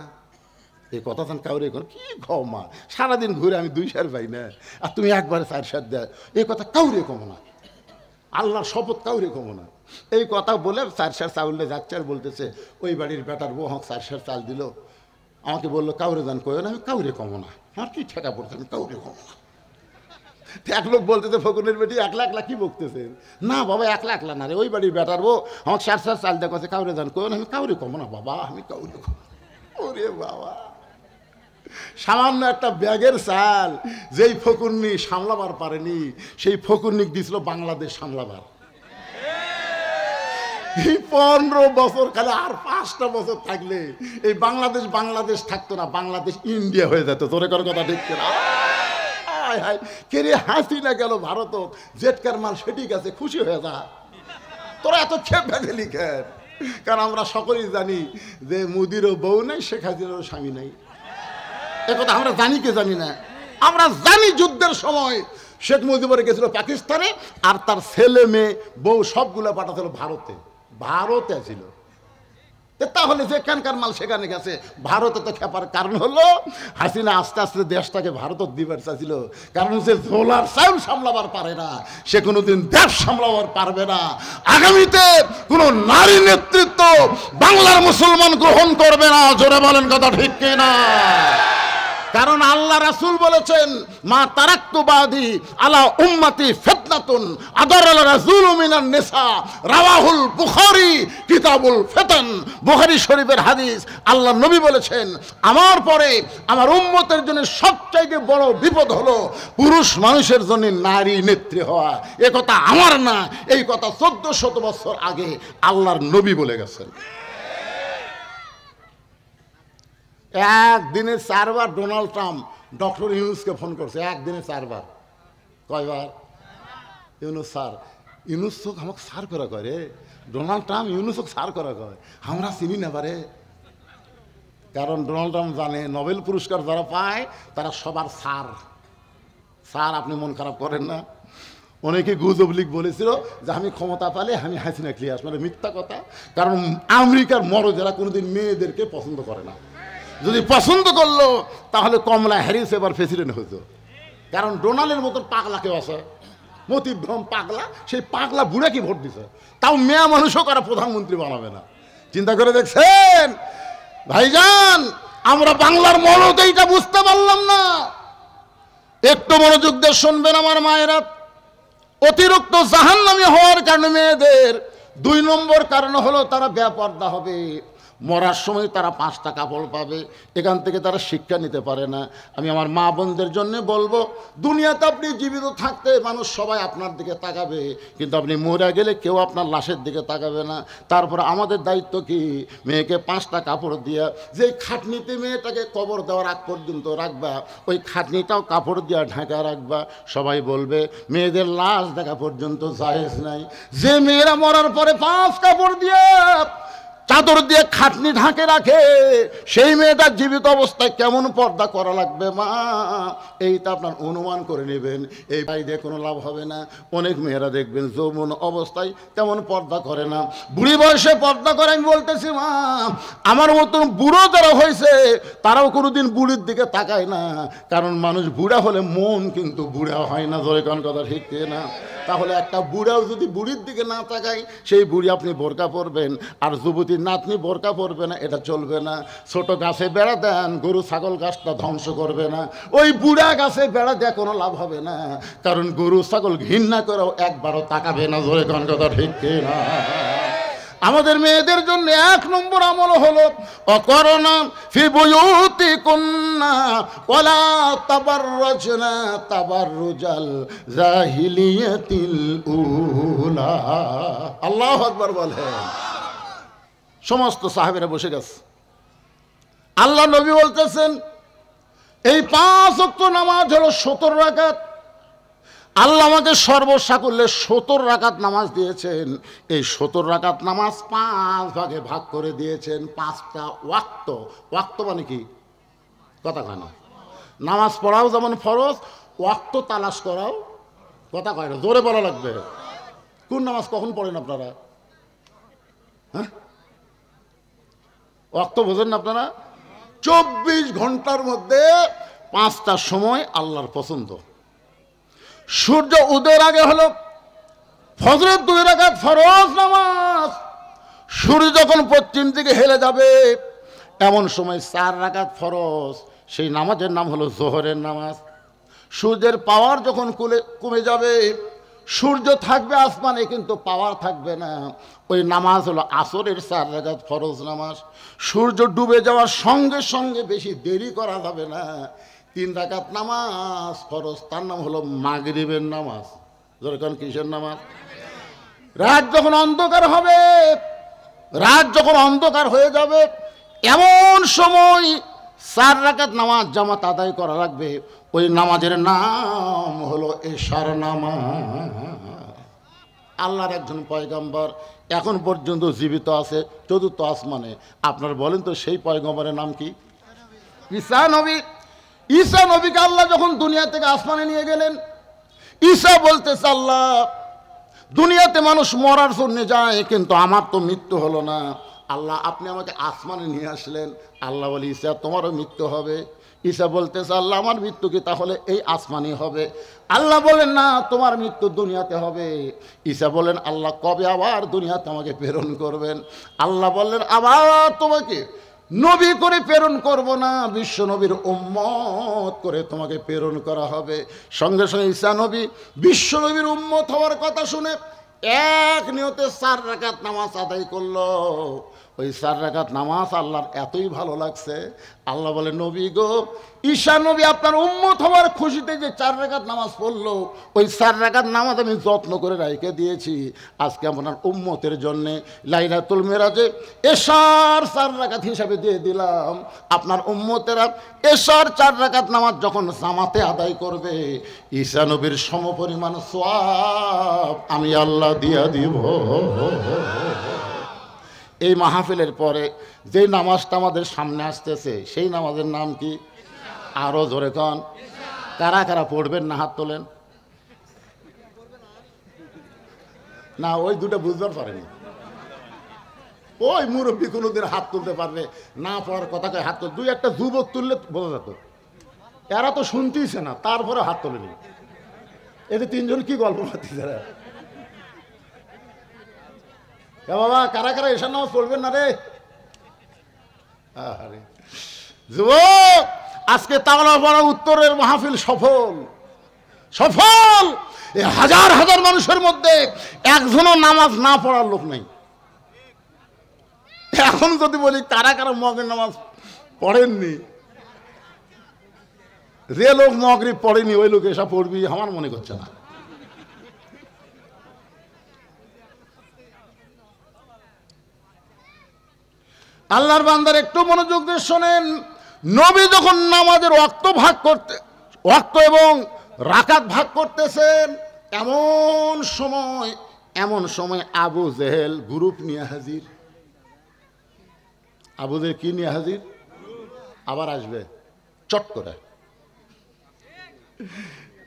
এই কথা যান কাউরে কর, কি খাও মা, সারাদিন ঘুরে আমি 2 সের পাই না, আর তুমি একবারে 4 সের দেয়, এই কথা কাউরে কমো না, আল্লাহর শপথ কাউরে কমো না। এই কথা বলে 4 সের চাউলে যাচ্ছে, আর বলতেছে, ওই বাড়ির বেটার বউ আমাকে 4 সের চাল দিল, আমাকে বললো কাউরে যান কয়ে না, আমি কাউরে কমো না, আমার কি ঠেকা পড়ছে, আমি কাউরে কমো না। এক লোক বলতেছে, ফকুনের বেটি একলা একলা কি বকতেছেন? না বাবা, একলা একলা না রে, ওই বাড়ির বেটার বউ আমাকে 4 সের চাল দেওয়া কথা, কাউরে যান কয়ে না, আমি কাউরে কমো না বাবা, আমি কাউরে কমো। ওরে বাবা, সামান্য একটা ব্যাগের চাল যেই ফকুন্নি সামলাবার পারেনি, সেই ফকুন্নিক দিছিল বাংলাদেশ সামলাবার। 15 বছর, খালি আর 5টা বছর থাকলে এই বাংলাদেশ বাংলাদেশ থাকতো না, বাংলাদেশ ইন্ডিয়া হয়ে যেত। তোরে করার কথা ঠিক না? হায় হায়, কে রে হাসি না গেল ভারত, জেটকার মাল সেটি গেছে, খুশি হয়ে যা। তোরা এত খেপ ভেঙে খের, কারণ আমরা সকলেই জানি যে মোদিরও বউ নাই, শেখ হাসিনারও স্বামী নাই। একথা আমরা জানি কে জানি না? আমরা জানি যুদ্ধের সময় শেখ মুজিবুর গেছিল পাকিস্তানে, আর তার ছেলে মেয়ে বউ সবগুলো পাঠাছিল ভারতে, ভারতে ছিল। তাহলে যেখানকার মাল সেখানে গেছে, ভারতে তো খেপার কারণ হলো হাসিনা আস্তে আস্তে দেশটাকে ভারত দিবার চাইছিল। কারণ যে ঝোলার চাউল সামলাবার পারে না, সে কোনোদিন দেশ সামলাবার পারবে না। আগামীতে কোনো নারী নেতৃত্ব বাংলার মুসলমান গ্রহণ করবে না। জোরে বলেন কথা ঠিক কিনা? কারণ আল্লাহ রাসূল বলেছেন, মা তারাক্তু বাদি আলা উম্মতি ফিতনাতুন আদারাল রাসূলু মিনান নিসা, রাওয়াহুল বুখারী কিতাবুল ফিতান। বুখারী শরীফের হাদিস। আল্লাহ নবী বলেছেন, আমার পরে আমার উম্মতের জন্য সবচাইতে বড় বিপদ হলো পুরুষ মানুষের জন্য নারী নেত্রী হওয়া। এ কথা আমার না, এই কথা 1400 বছর আগে আল্লাহর নবী বলে গেছেন। একদিনে 4 বার ডোনাল্ড ট্রাম্প ডক্টর ইউনুসকে ফোন করছে, একদিনে 4 বার। কয়বার? ইউনুস স্যার, ইউনুস চোখ আমাকে সার করা করে, ডোনাল্ড ট্রাম্প ইউনুসকে সার করা করে, আমরা চিনি না পারে। কারণ ডোনাল্ড ট্রাম্প জানে নোবেল পুরস্কার যারা পায় তারা সবার সার। স্যার আপনি মন খারাপ করেন না। অনেকে গুজব লিগ বলেছিল যে আমি ক্ষমতা পেলে আমি হাসিনা ক্লিয়ার, মানে মিথ্যা কথা। কারণ আমেরিকার মরদেরা কোনোদিন মেয়েদেরকে পছন্দ করে না। যদি পছন্দ করলো তাহলে কমলা হ্যারিস এবার প্রেসিডেন্ট হতো। কারণ ডোনাল্ডের মতো পাগলা কেউ আছে, মতিভ্রম পাগলা, সেই পাগলা বুড়া কি ভোট দিছে, তাও মেয়া মানুষও কারা প্রধানমন্ত্রী বানাবে না। চিন্তা করে দেখছেন ভাইজান, আমরা বাংলার মরদ এইটা বুঝতে পারলাম না। একটু মনোযোগ দিয়ে শুনবেন আমার মায়েরা। অতিরিক্ত জাহান্নামী হওয়ার কারণে মেয়েদের 2 নম্বর কারণ হলো তারা বেপর্দা হবে। মরার সময় তারা 5টা কাপড় পাবে, এখান থেকে তারা শিক্ষা নিতে পারে না। আমি আমার মা বোনদের জন্য বলবো, দুনিয়াতে আপনি জীবিত থাকতে মানুষ সবাই আপনার দিকে তাকাবে, কিন্তু আপনি মরে গেলে কেউ আপনার লাশের দিকে তাকাবে না। তারপর আমাদের দায়িত্ব কি? মেয়েকে 5টা কাপড় দিয়া, যে খাটনিতে মেয়েটাকে কবর দেওয়ার আগ পর্যন্ত রাখবা, ওই খাটনিটাও কাপড় দিয়া ঢাকা রাখবা। সবাই বলবে মেয়েদের লাশ দেখা পর্যন্ত জায়েজ নাই। যে মেয়েরা মরার পরে 5 কাপড় দিয়ে, চাদর দিয়ে খাটনি ঢাকে রাখে, সেই মেয়েটার জীবিত অবস্থায় কেমন পর্দা করা লাগবে মা, এইটা আপনার অনুমান করে নেবেন। এই বাইরে কোনো লাভ হবে না। অনেক মেয়েরা দেখবেন যৌবন অবস্থায় তেমন পর্দা করে না, বুড়ি বয়সে পর্দা করে। আমি বলতেছি মা, আমার মতন বুড়ো যারা হয়েছে তারাও কোনোদিন বুড়ির দিকে তাকায় না, কারণ মানুষ বুড়া হলে মন কিন্তু বুড়া হয় না। ধরে কোন কথা ঠিক না? তাহলে একটা বুড়াও যদি বুড়ির দিকে না তাকায়, সেই বুড়ি আপনি বোরকা পরবেন, আর যুবতীর নাতনি বোরকা পরবে না, এটা চলবে না। ছোট গাছে বেড়া দেন, গরু ছাগল গাছটা ধ্বংস করবে না। ওই বুড়া গাছে বেড়া দেওয়া কোনো লাভ হবে না, কারণ গরু ছাগল ঘৃণা করেও একবারও তাকাবে না। ধরে কোন কথা ঠিক না? আমাদের মেয়েদের জন্য 1 নম্বর আমল হলো অকরনা ফি বুয়ুতিকুন্না ওয়ালা তাবাররাজনা তাবাররুজাল জাহিলিয়াতিল উলা। আল্লাহু আকবার বলেন। সমস্ত সাহাবীরা বসে গেছে। আল্লাহ নবী বলতেছেন, এই 5 ওয়াক্ত নামাজ হলো 17 রাকাত। আল্লাহ আমাকে সর্বসাকুল্যে 17 রাকাত নামাজ দিয়েছেন। এই 17 রাকাত নামাজ 5 ভাগে ভাগ করে দিয়েছেন। 5টা ওয়াক্ত। ওয়াক্ত মানে কি? কথা কয় না। নামাজ পড়াও যেমন ফরজ, ওয়াক্ত তালাশ করাও কথা কয় না, জোরে বলা লাগবে। কোন নামাজ কখন পড়েন আপনারা? হ্যাঁ, ওয়াক্ত বোঝেন না আপনারা? 24 ঘন্টার মধ্যে 5টা সময় আল্লাহর পছন্দ। সূর্য উদয়ের আগে হলো ফজরের 2 রাকাত ফরজ নামাজ। সূর্য যখন পশ্চিম দিকে হেলে যাবে এমন সময় 4 রাকাত ফরজ, সেই নামাজের নাম হলো জোহরের নামাজ। সূর্যের পাওয়ার যখন কমে যাবে, সূর্য থাকবে আসমানে কিন্তু পাওয়ার থাকবে না, ওই নামাজ হলো আসরের 4 রাকাত ফরজ নামাজ। সূর্য ডুবে যাওয়ার সঙ্গে সঙ্গে বেশি দেরি করা যাবে না, 3 রাকাত নামাজ ফরজ, তার নাম হলো মাগরিবের নামাজ। যখন কিসের নামাজ? রাত যখন অন্ধকার হবে, রাত যখন অন্ধকার হয়ে যাবে এমন সময় 4 রাকাত নামাজ জামাত আদায় করা লাগবে। ওই নামাজের নাম হলো এশার নামাজ। আল্লাহর একজন পয়গম্বর এখন পর্যন্ত জীবিত আছে 4র্থ আসমানে। আপনারা বলেন তো সেই পয়গম্বরের নাম কি? ঈসা নবী। ঈসা নবীকে আল্লাহ যখন দুনিয়া থেকে আসমানে নিয়ে গেলেন, ঈসা বলতেছে, আল্লাহ দুনিয়াতে মানুষ মরার জন্য যায়, কিন্তু আমার তো মৃত্যু হলো না। আল্লাহ আপনি আমাকে আসমানে নিয়ে আসলেন। আল্লাহ বলে, ঈসা তোমারও মৃত্যু হবে। ঈসা বলতেছে, আল্লাহ আমার মৃত্যু কি তাহলে এই আসমানই হবে? আল্লাহ বলেন, না, তোমার মৃত্যু দুনিয়াতে হবে। ঈসা বলেন, আল্লাহ কবে আবার দুনিয়াতে আমাকে প্রেরণ করবেন? আল্লাহ বললেন, আবার তোমাকে নবী করে প্রেরণ করব না, বিশ্ব নবীর উম্মত করে তোমাকে প্রেরণ করা হবে। সঙ্গে সঙ্গে ঈসা নবী বিশ্ব নবীর উম্মত হওয়ার কথা শুনে এক নিয়তে 4 রাকাত নামাজ আদায় করলো। ওই 4 রাকাত নামাজ আল্লাহর এতই ভালো লাগছে, আল্লাহ বলে, নবী গো, ঈসা নবী আপনার উম্মত হওয়ার খুশিতে যে 4 রাকাত নামাজ পড়লো, ওই 4 রাকাত নামাজ আমি যত্ন করে রেখে দিয়েছি। আজকে আপনার উম্মতের জন্য লাইলাতুল মেরাজে এশার 4 রাকাত হিসাবে দিয়ে দিলাম। আপনার উম্মতেরা এশার 4 রাকাত নামাজ যখন জামাতে আদায় করবে, ঈসা নবীর সমপরিমাণ সওয়াব আমি আল্লাহ দিয়া দিব। এই মাহফিলের পরে যে নামাজটা আমাদের সামনে আসতেছে, সেই নামাজের নাম কি? আরো জোরে কন। কারা কারা পড়বেন না হাত তোলেন। না, ওই দুটো বুঝবার পারেনি। ওই মুরব্বী কোনোদিন হাত তুলতে পারবে না, পড়ার কথা কয় হাত তুল। 2-1টা যুবক তুললে বোঝা যেত, এরা তো শুনতেইছে না, তারপরে হাত তোলেনি। এতে 3 জন কি গল্প করতেছে? বাবা, কারা কারা এশার নামাজ পড়বেন না রে? আরে যুবক, আজকে তাওলা পড়া উত্তরের মাহফিল সফল সফল। এই হাজার হাজার মানুষের মধ্যে একজনও নামাজ না পড়ার লোক নাই। এখন যদি বলি কারা কারা মগের নামাজ পড়েননি, যে লোক মগরিব পড়েনি ওই লোক এসব পড়বি আমার মনে করছে না। আল্লাহর বান্দার একটু মনোযোগ দিয়ে শোনেন, নবী যখন নামাজের ওয়াক্ত ভাগ করতে, ওয়াক্ত এবং রাকাত ভাগ করতেছেন, এমন সময় আবু জেহেল গ্রুপ নিয়ে হাজির। আবু জেহেল কি নিয়ে হাজির? আবার আসবে চট করে,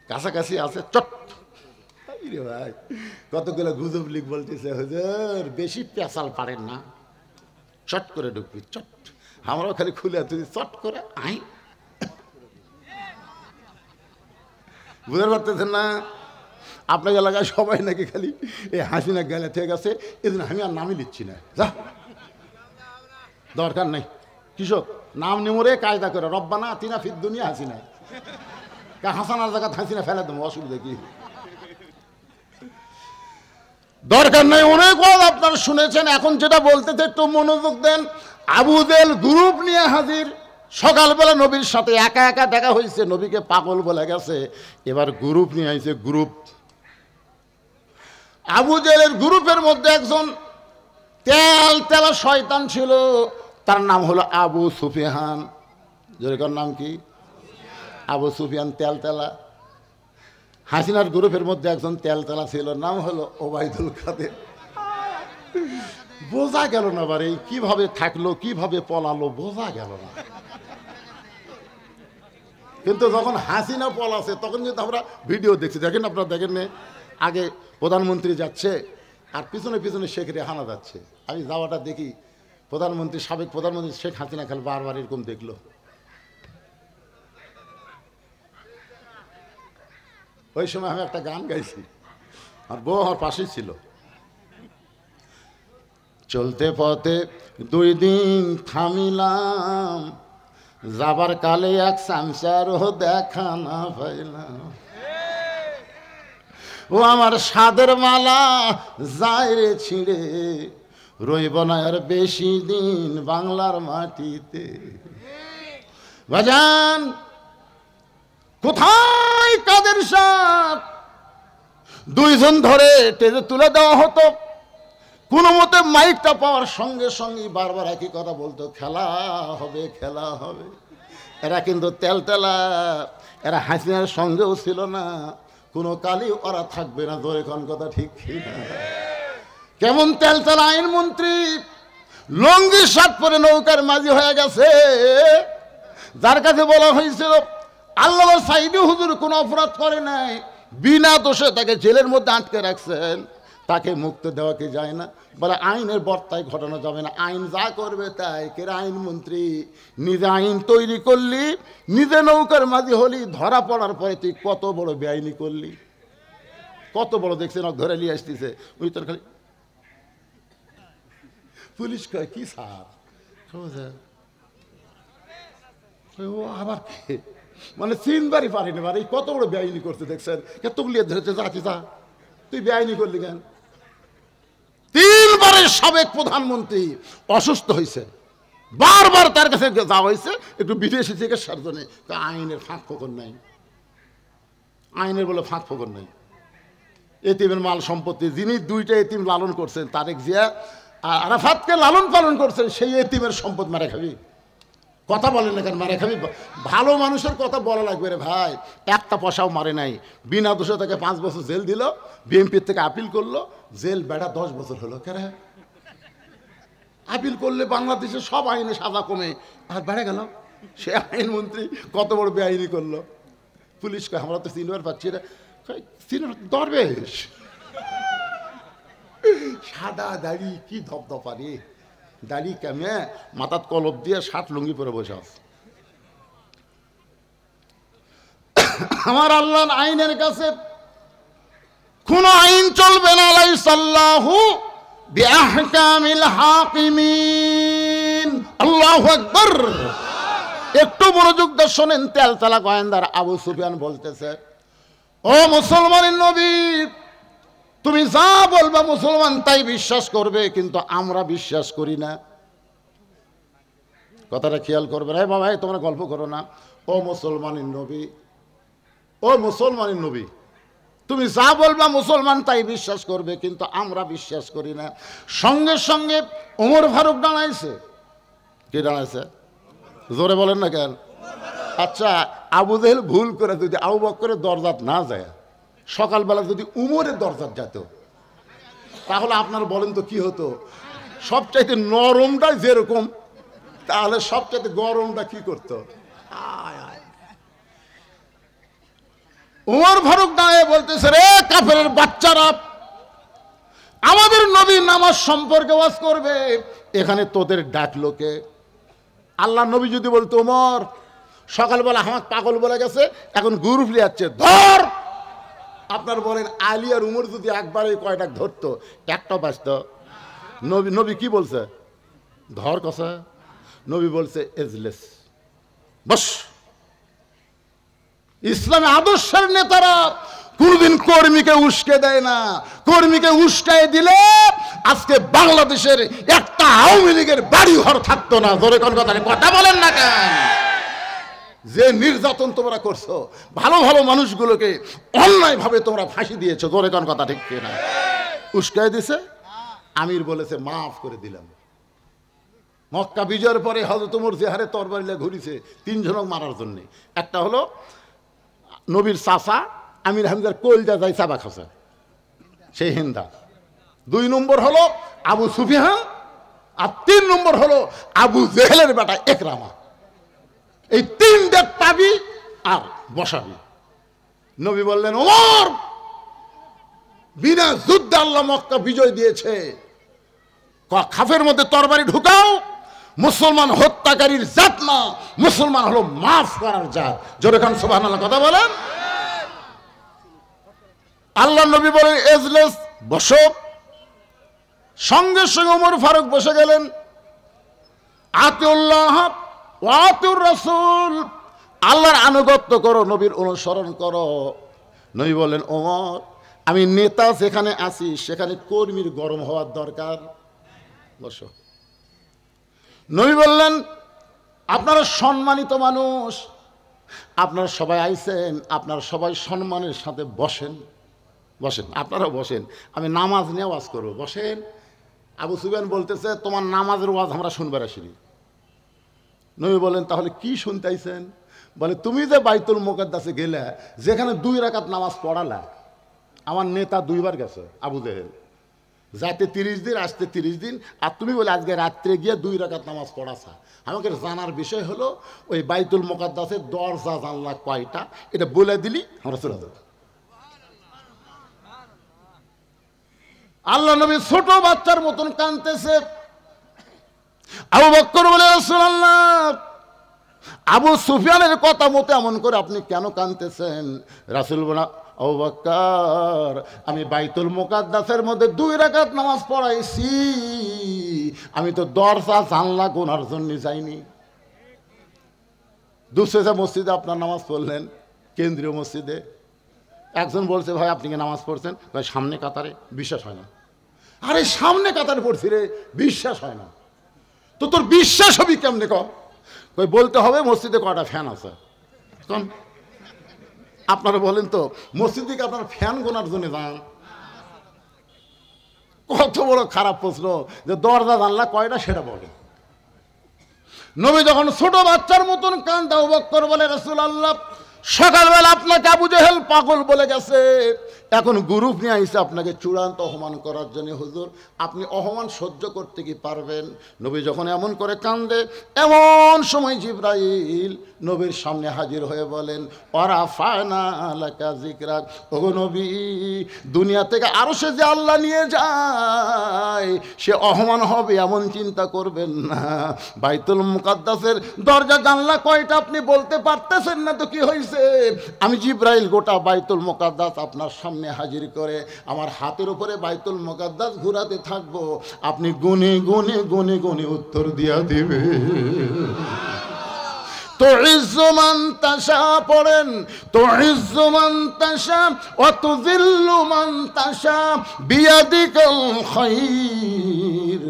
কাছাকাছি আছে চট। ভাই কতগুলো গুজব লিখ বলতেছে, হুজুর বেশি পেশাল পারেন না, চট করে ঢুকবি চট। আমরাও খালি খুলে তুই চট করে আই, বুঝতে পারতেছেন না? আপনার এলাকায় সবাই নাকি খালি এই হাসিনা গেলে থেকে গেছে, এদিন আমি আর নামই নিচ্ছি না, যা দরকার নেই। কৃষক নাম নিমরে কায়দা করে রব্বানা আতিনা ফিদ দুনিয়া হাসিনা, হাসানার জায়গা হাসিনা ফেলে দেবো, অসুবিধা কি? দরকার নাই। অনেক কথা আপনারা শুনেছেন, এখন যেটা বলতেছে একটু মনোযোগ দেন। আবু জেহেল গ্রুপ নিয়ে হাজির। সকালবেলা নবীর সাথে একা একা দেখা হয়েছে, নবীকে পাগল বলে গেছে, এবার গ্রুপ নিয়ে আইছে গ্রুপ। আবু জেহেলের গ্রুপের মধ্যে একজন তেলা শয়তান ছিল, তার নাম হলো আবু সুফিয়ান। যেরকম নাম কি? আবু সুফিয়ান তেলা। হাসিনার গ্রুপের মধ্যে একজন তেলা ছিল, নাম হলো ওবায়দুল কাদের। বোঝা গেল না বারে কিভাবে থাকলো কিভাবে পলালো, বোঝা গেল না। কিন্তু যখন হাসিনা পলাছে তখন কিন্তু আমরা ভিডিও দেখছি, দেখেন আপনারা দেখেন না, আগে প্রধানমন্ত্রী যাচ্ছে আর পিছনে পিছনে শেখ রেহানা যাচ্ছে। আমি যাওয়াটা দেখি, প্রধানমন্ত্রী সাবেক প্রধানমন্ত্রী শেখ হাসিনা খাল বারবার এরকম দেখলো। ওই সময় আমি একটা গান গাইছি, আর বউ আমার পাশেই ছিল। চলতে পথে 2 দিন থামিলাম, যাবার কালে এক সংসারও দেখা না পাইলাম। ও আমার সাদের মালা যায় রে ছিঁড়ে, রইব না আর বেশি দিন বাংলার মাটিতে। বাজান কোথায় কাদের সাথ? 2 জন ধরে টেনে তুলে দেওয়া হতো। কোনো মতে মাইকটা পাওয়ার সঙ্গে সঙ্গে বারবার একই কথা বলতো, খেলা হবে খেলা হবে। এরা কিন্তু তেলা, এরা হাসিনার সঙ্গেও ছিল না, কোনো কালই ওরা থাকবে না। ধরে কোন কথা ঠিক না? কেমন তেলা আইনমন্ত্রী, লঙ্গি শার্ট পরে নৌকার মাঝি হয়ে গেছে, যার কাছে বলা হয়েছিল আল্লাহ সাইদি হুজুর কোনো অপরাধ করে নাই, বিনা দোষে তাকে জেলের মধ্যে আটকে রাখছেন, তাকে মুক্তি দেওয়া কি যায় না? বলে আইনের বর্তায় ঘটানো যাবে না, আইন যা করবে তাই। কেরা আইনমন্ত্রী, নিজে আইন তৈরি করলি, নিজে নৌকার মাঝি হলি, ধরা পড়ার পরে তুই কত বড় বেআইনি করলি, কত বড় দেখছেন ধরে নিয়ে আসতেছে। ওই তোর খালি পুলিশ কয় কি স্যার, ও আবার মানে 3 বারই পারিনি, মানে কত বড় বেআইনি করতে দেখছেন, এতগুলি ধরেছে, যাচ্ছি যা তুই বেআইনি করলি কেন? 3 বারের সাবেক প্রধানমন্ত্রী অসুস্থ হয়েছে, বারবার তার কাছে যাওয়া হয়েছে একটু বিদেশি চিকিৎসার জন্য। আইনের ফাঁক ফোকর নাই, আইনের বলে ফাঁক ফোকর নাই। এতিমের মাল সম্পত্তি, যিনি 2টা এতিম লালন করছেন, তারেক জিয়া আর আরাফাতকে লালন পালন করছেন, সেই এতিমের সম্পদ মারা খাবি? কথা বলেন না কেন মারে খাবি? ভালো মানুষের কথা বলা লাগবে রে ভাই। একটা পয়সাও মারে নাই, বিনা দোষে তাকে 5 বছর জেল দিল, বিএনপির থেকে আপিল করলো, জেল বেড়া 10 বছর হলো। কেন আপিল করলে বাংলাদেশে সব আইনে সাজা কমে, আর বেড়ে গেল। সে আইনমন্ত্রী কত বড় বেআইনি করলো। পুলিশকে আমরা তো চিনবার পাচ্ছি না, দরবেশ সাদা দাড়ি কি ধপধপা রে, দাড়ি কামে মাথাত কলপ দিয়ে 60 লুঙ্গি পরে বসে আছে। আমার আল্লাহ আইনের কাছে কোন আইন চলবে না। লাইসাল্লাহু বিআহকামিল হাকিমিন। আল্লাহু আকবার। একটু মনোযোগ দিয়ে শোনেন। তেলতলা গোয়েন্দার আবু সুফিয়ান বলতেছে, ও মুসলমানের নবী, তুমি যা বলবা মুসলমান তাই বিশ্বাস করবে, কিন্তু আমরা বিশ্বাস করি না। কথাটা খেয়াল করবে না বাবা, তোমরা গল্প করো না। ও মুসলমানের নবী, ও মুসলমানের নবী, তুমি যা বলবা মুসলমান তাই বিশ্বাস করবে, কিন্তু আমরা বিশ্বাস করি না। সঙ্গে সঙ্গে ওমর ফারুক দাঁড়াইছে। কে দাঁড়াইছে? জোরে বলেন না কেন? আচ্ছা, আবু জেহেল ভুল করে যদি আবু বকরের দরজাত না যায়, সকালবেলা যদি উমরের দরজাত যেত, তাহলে আপনার বলেন তো কি হতো? সবচাইতে নরমটাই যেরকম, তাহলে সবচাইতে গরমটা কি করতো? উমর ফারুক দাঁড়িয়ে বলতেছে, রে কাফেরের বাচ্চারা, আমাদের নবী নামাজ সম্পর্কে ওয়াজ করবে, এখানে তোদের ডাকলো কে? আল্লাহ নবী যদি বলতো, ওমর সকালবেলা আমার পাগল বলে গেছে, এখন গ্রুপ লিয়াচ্ছে, ধর। আপনার বলেন আলী আর উমর যদি একবারে কয়টা ধরতো, একটা বাঁচত? নবী কি বলছে? ধর কথা। নবী বলছে এজলেস, বস। ইসলামী আদর্শের নেতারা কোনদিন কর্মীকে উস্কে দেয় না। কর্মীকে উস্কায় দিলে আজকে বাংলাদেশের একটা আওয়ামী লীগের বাড়ি ঘর থাকতো না। জোরে কোন কথা বলেন না কেন? যে নির্যাতন তোমরা করছো, ভালো ভালো মানুষগুলোকে অন্যায়ভাবে তোমরা ফাঁসি দিয়েছো। জোরে কোন কথা ঠিক কিনা? উস্কায় দিছে, আমির বলেছে মাফ করে দিলাম। মক্কা বিজয়ের পরে হযরত ওমর যে হারে তরবারি নিয়ে ঘুরিছে 3 জনক মারার জন্য, একটা হলো নবীর চাচা আমির হামজার কলজা যাই চাবা খাসা, সেই হিন্দা। 2 নম্বর হলো আবু সুফিয়ান, আর 3 নম্বর হলো আবু জেহেলের বেটা একরামা। এই 3টা তাবি আর বসাবি। নবী বললেন, ওমর বিনা যুদ্ধে আল্লাহ মক্কা বিজয় দিয়েছে, খাফের মধ্যে তরবারি ঢুকাও। মুসলমান হত্যাকারীর জাত না, মুসলমান হলো মাফ করার জাত। জোরে খান সুবহানাল্লাহ কথা বলেন। আল্লাহ নবী বলেন এজলেস, বসো। সঙ্গে সঙ্গে ওমর ফারুক বসে গেলেন। আতিউল্লাহ ওয়া আতিউর রাসূল, আল্লাহর আনুগত্য করো, নবীর অনুসরণ করো। নবী বলেন, ওমর আমি নেতা যেখানে আছি সেখানে কর্মীর গরম হওয়ার দরকার, বসো। নবী বললেন, আপনারা সম্মানিত মানুষ, আপনারা সবাই আইছেন, আপনারা সবাই সম্মানের সাথে বসেন, বসেন, আপনারা বসেন, আমি নামাজ নিয়ে ওয়াজ করবো, বসেন। আবু সুফিয়ান বলতেছে, তোমার নামাজের ওয়াজ আমরা শুনবার আসিনি। নবী বলেন, তাহলে কি শুনতে আইছেন? বলে, তুমি যে বাইতুল মুকাদ্দাসে গেলে, যেখানে 2 রাকাত নামাজ পড়ালা, আমার নেতা 2 বার গেছে, আবু জেহেল, যাতে 30 দিন, আসতে 30 দিন, আর তুমি বলে আজকে রাত্রে গিয়ে 2 রাকাত নামাজ পড়াছা। আমাকে জানার বিষয় হলো ওই বাইতুল মুকাদ্দাসের দরজা জানলা কয়টা, এটা বলে দিলি আমরা চলে যাব। আল্লাহ নবী ছোট বাচ্চার মতন কাঁদতেছে। আবু বকর বলে, রাসূলুল্লাহ, আবু সুফিয়ানের কথা মতো এমন করে আপনি কেন কাঁদতেছেন? রাসূল বলে, আবু বকর, আমি বাইতুল মুকাদ্দাসের মধ্যে 2 রাকাত নামাজ পড়াইছি, আমি তো দরজা জানলা গোনার জন্য যাইনি। দুসরা মসজিদে আপনার নামাজ পড়লেন, কেন্দ্রীয় মসজিদে। একজন বলছে, ভাই আপনি কি নামাজ পড়ছেন? ভাই সামনে কাতারে, বিশ্বাস হয় না। আরে সামনে কাতারে পড়ছি রে, বিশ্বাস হয় না। তো তোর বিশ্বাস হবি কেমনে? কম বলতে হবে মসজিদে কয়টা ফ্যান আছে। কম আপনারা বলেন তো, মসজিদে কি আপনার ফ্যান গোনার জন্য যান? কত বড় খারাপ প্রশ্ন যে দরজা জানলা কয়টা সেটা বলে। নবী যখন ছোট বাচ্চার মতন কাঁদে, আবু বকর বলে, রাসূলুল্লাহ, সকালবেলা আপনাকে আবু জেহেল পাগল বলে গেছে, এখন গ্রুপ নিয়ে আইসে আপনাকে চূড়ান্ত অপমান করার জন্য। হুজুর, আপনি অপমান সহ্য করতে কি পারবেন? নবী যখন এমন করে কান্দে, এমন সময় জিবরাইল নবীর সামনে হাজির হয়ে বলেন, ওয়ারাফা'না লাকা যিকরাক, ওগো নবী, দুনিয়া থেকে আরশে যে আল্লাহ নিয়ে যায় সে অপমান হবে এমন চিন্তা করবেন না। বাইতুল মুকাদ্দাসের দরজা জানলা কয়টা আপনি বলতে পারতেছেন না তো কি হয়েছে? আমি জিবরাইল গোটা বাইতুল মুকাদ্দাস আপনার সামনে হাজির করে আমার হাতের উপরে বাইতুল মুকাদ্দাস ঘুরাতে থাকবো, আপনি গুনে গুনে গুনে গুনে উত্তর দিয়া দিবে। তুইজ্জু মান তাশা পড়েন, তুইজ্জু মান তাশা ওয়া তুযিল্লু মান তাশা বিয়াদিকাল খায়র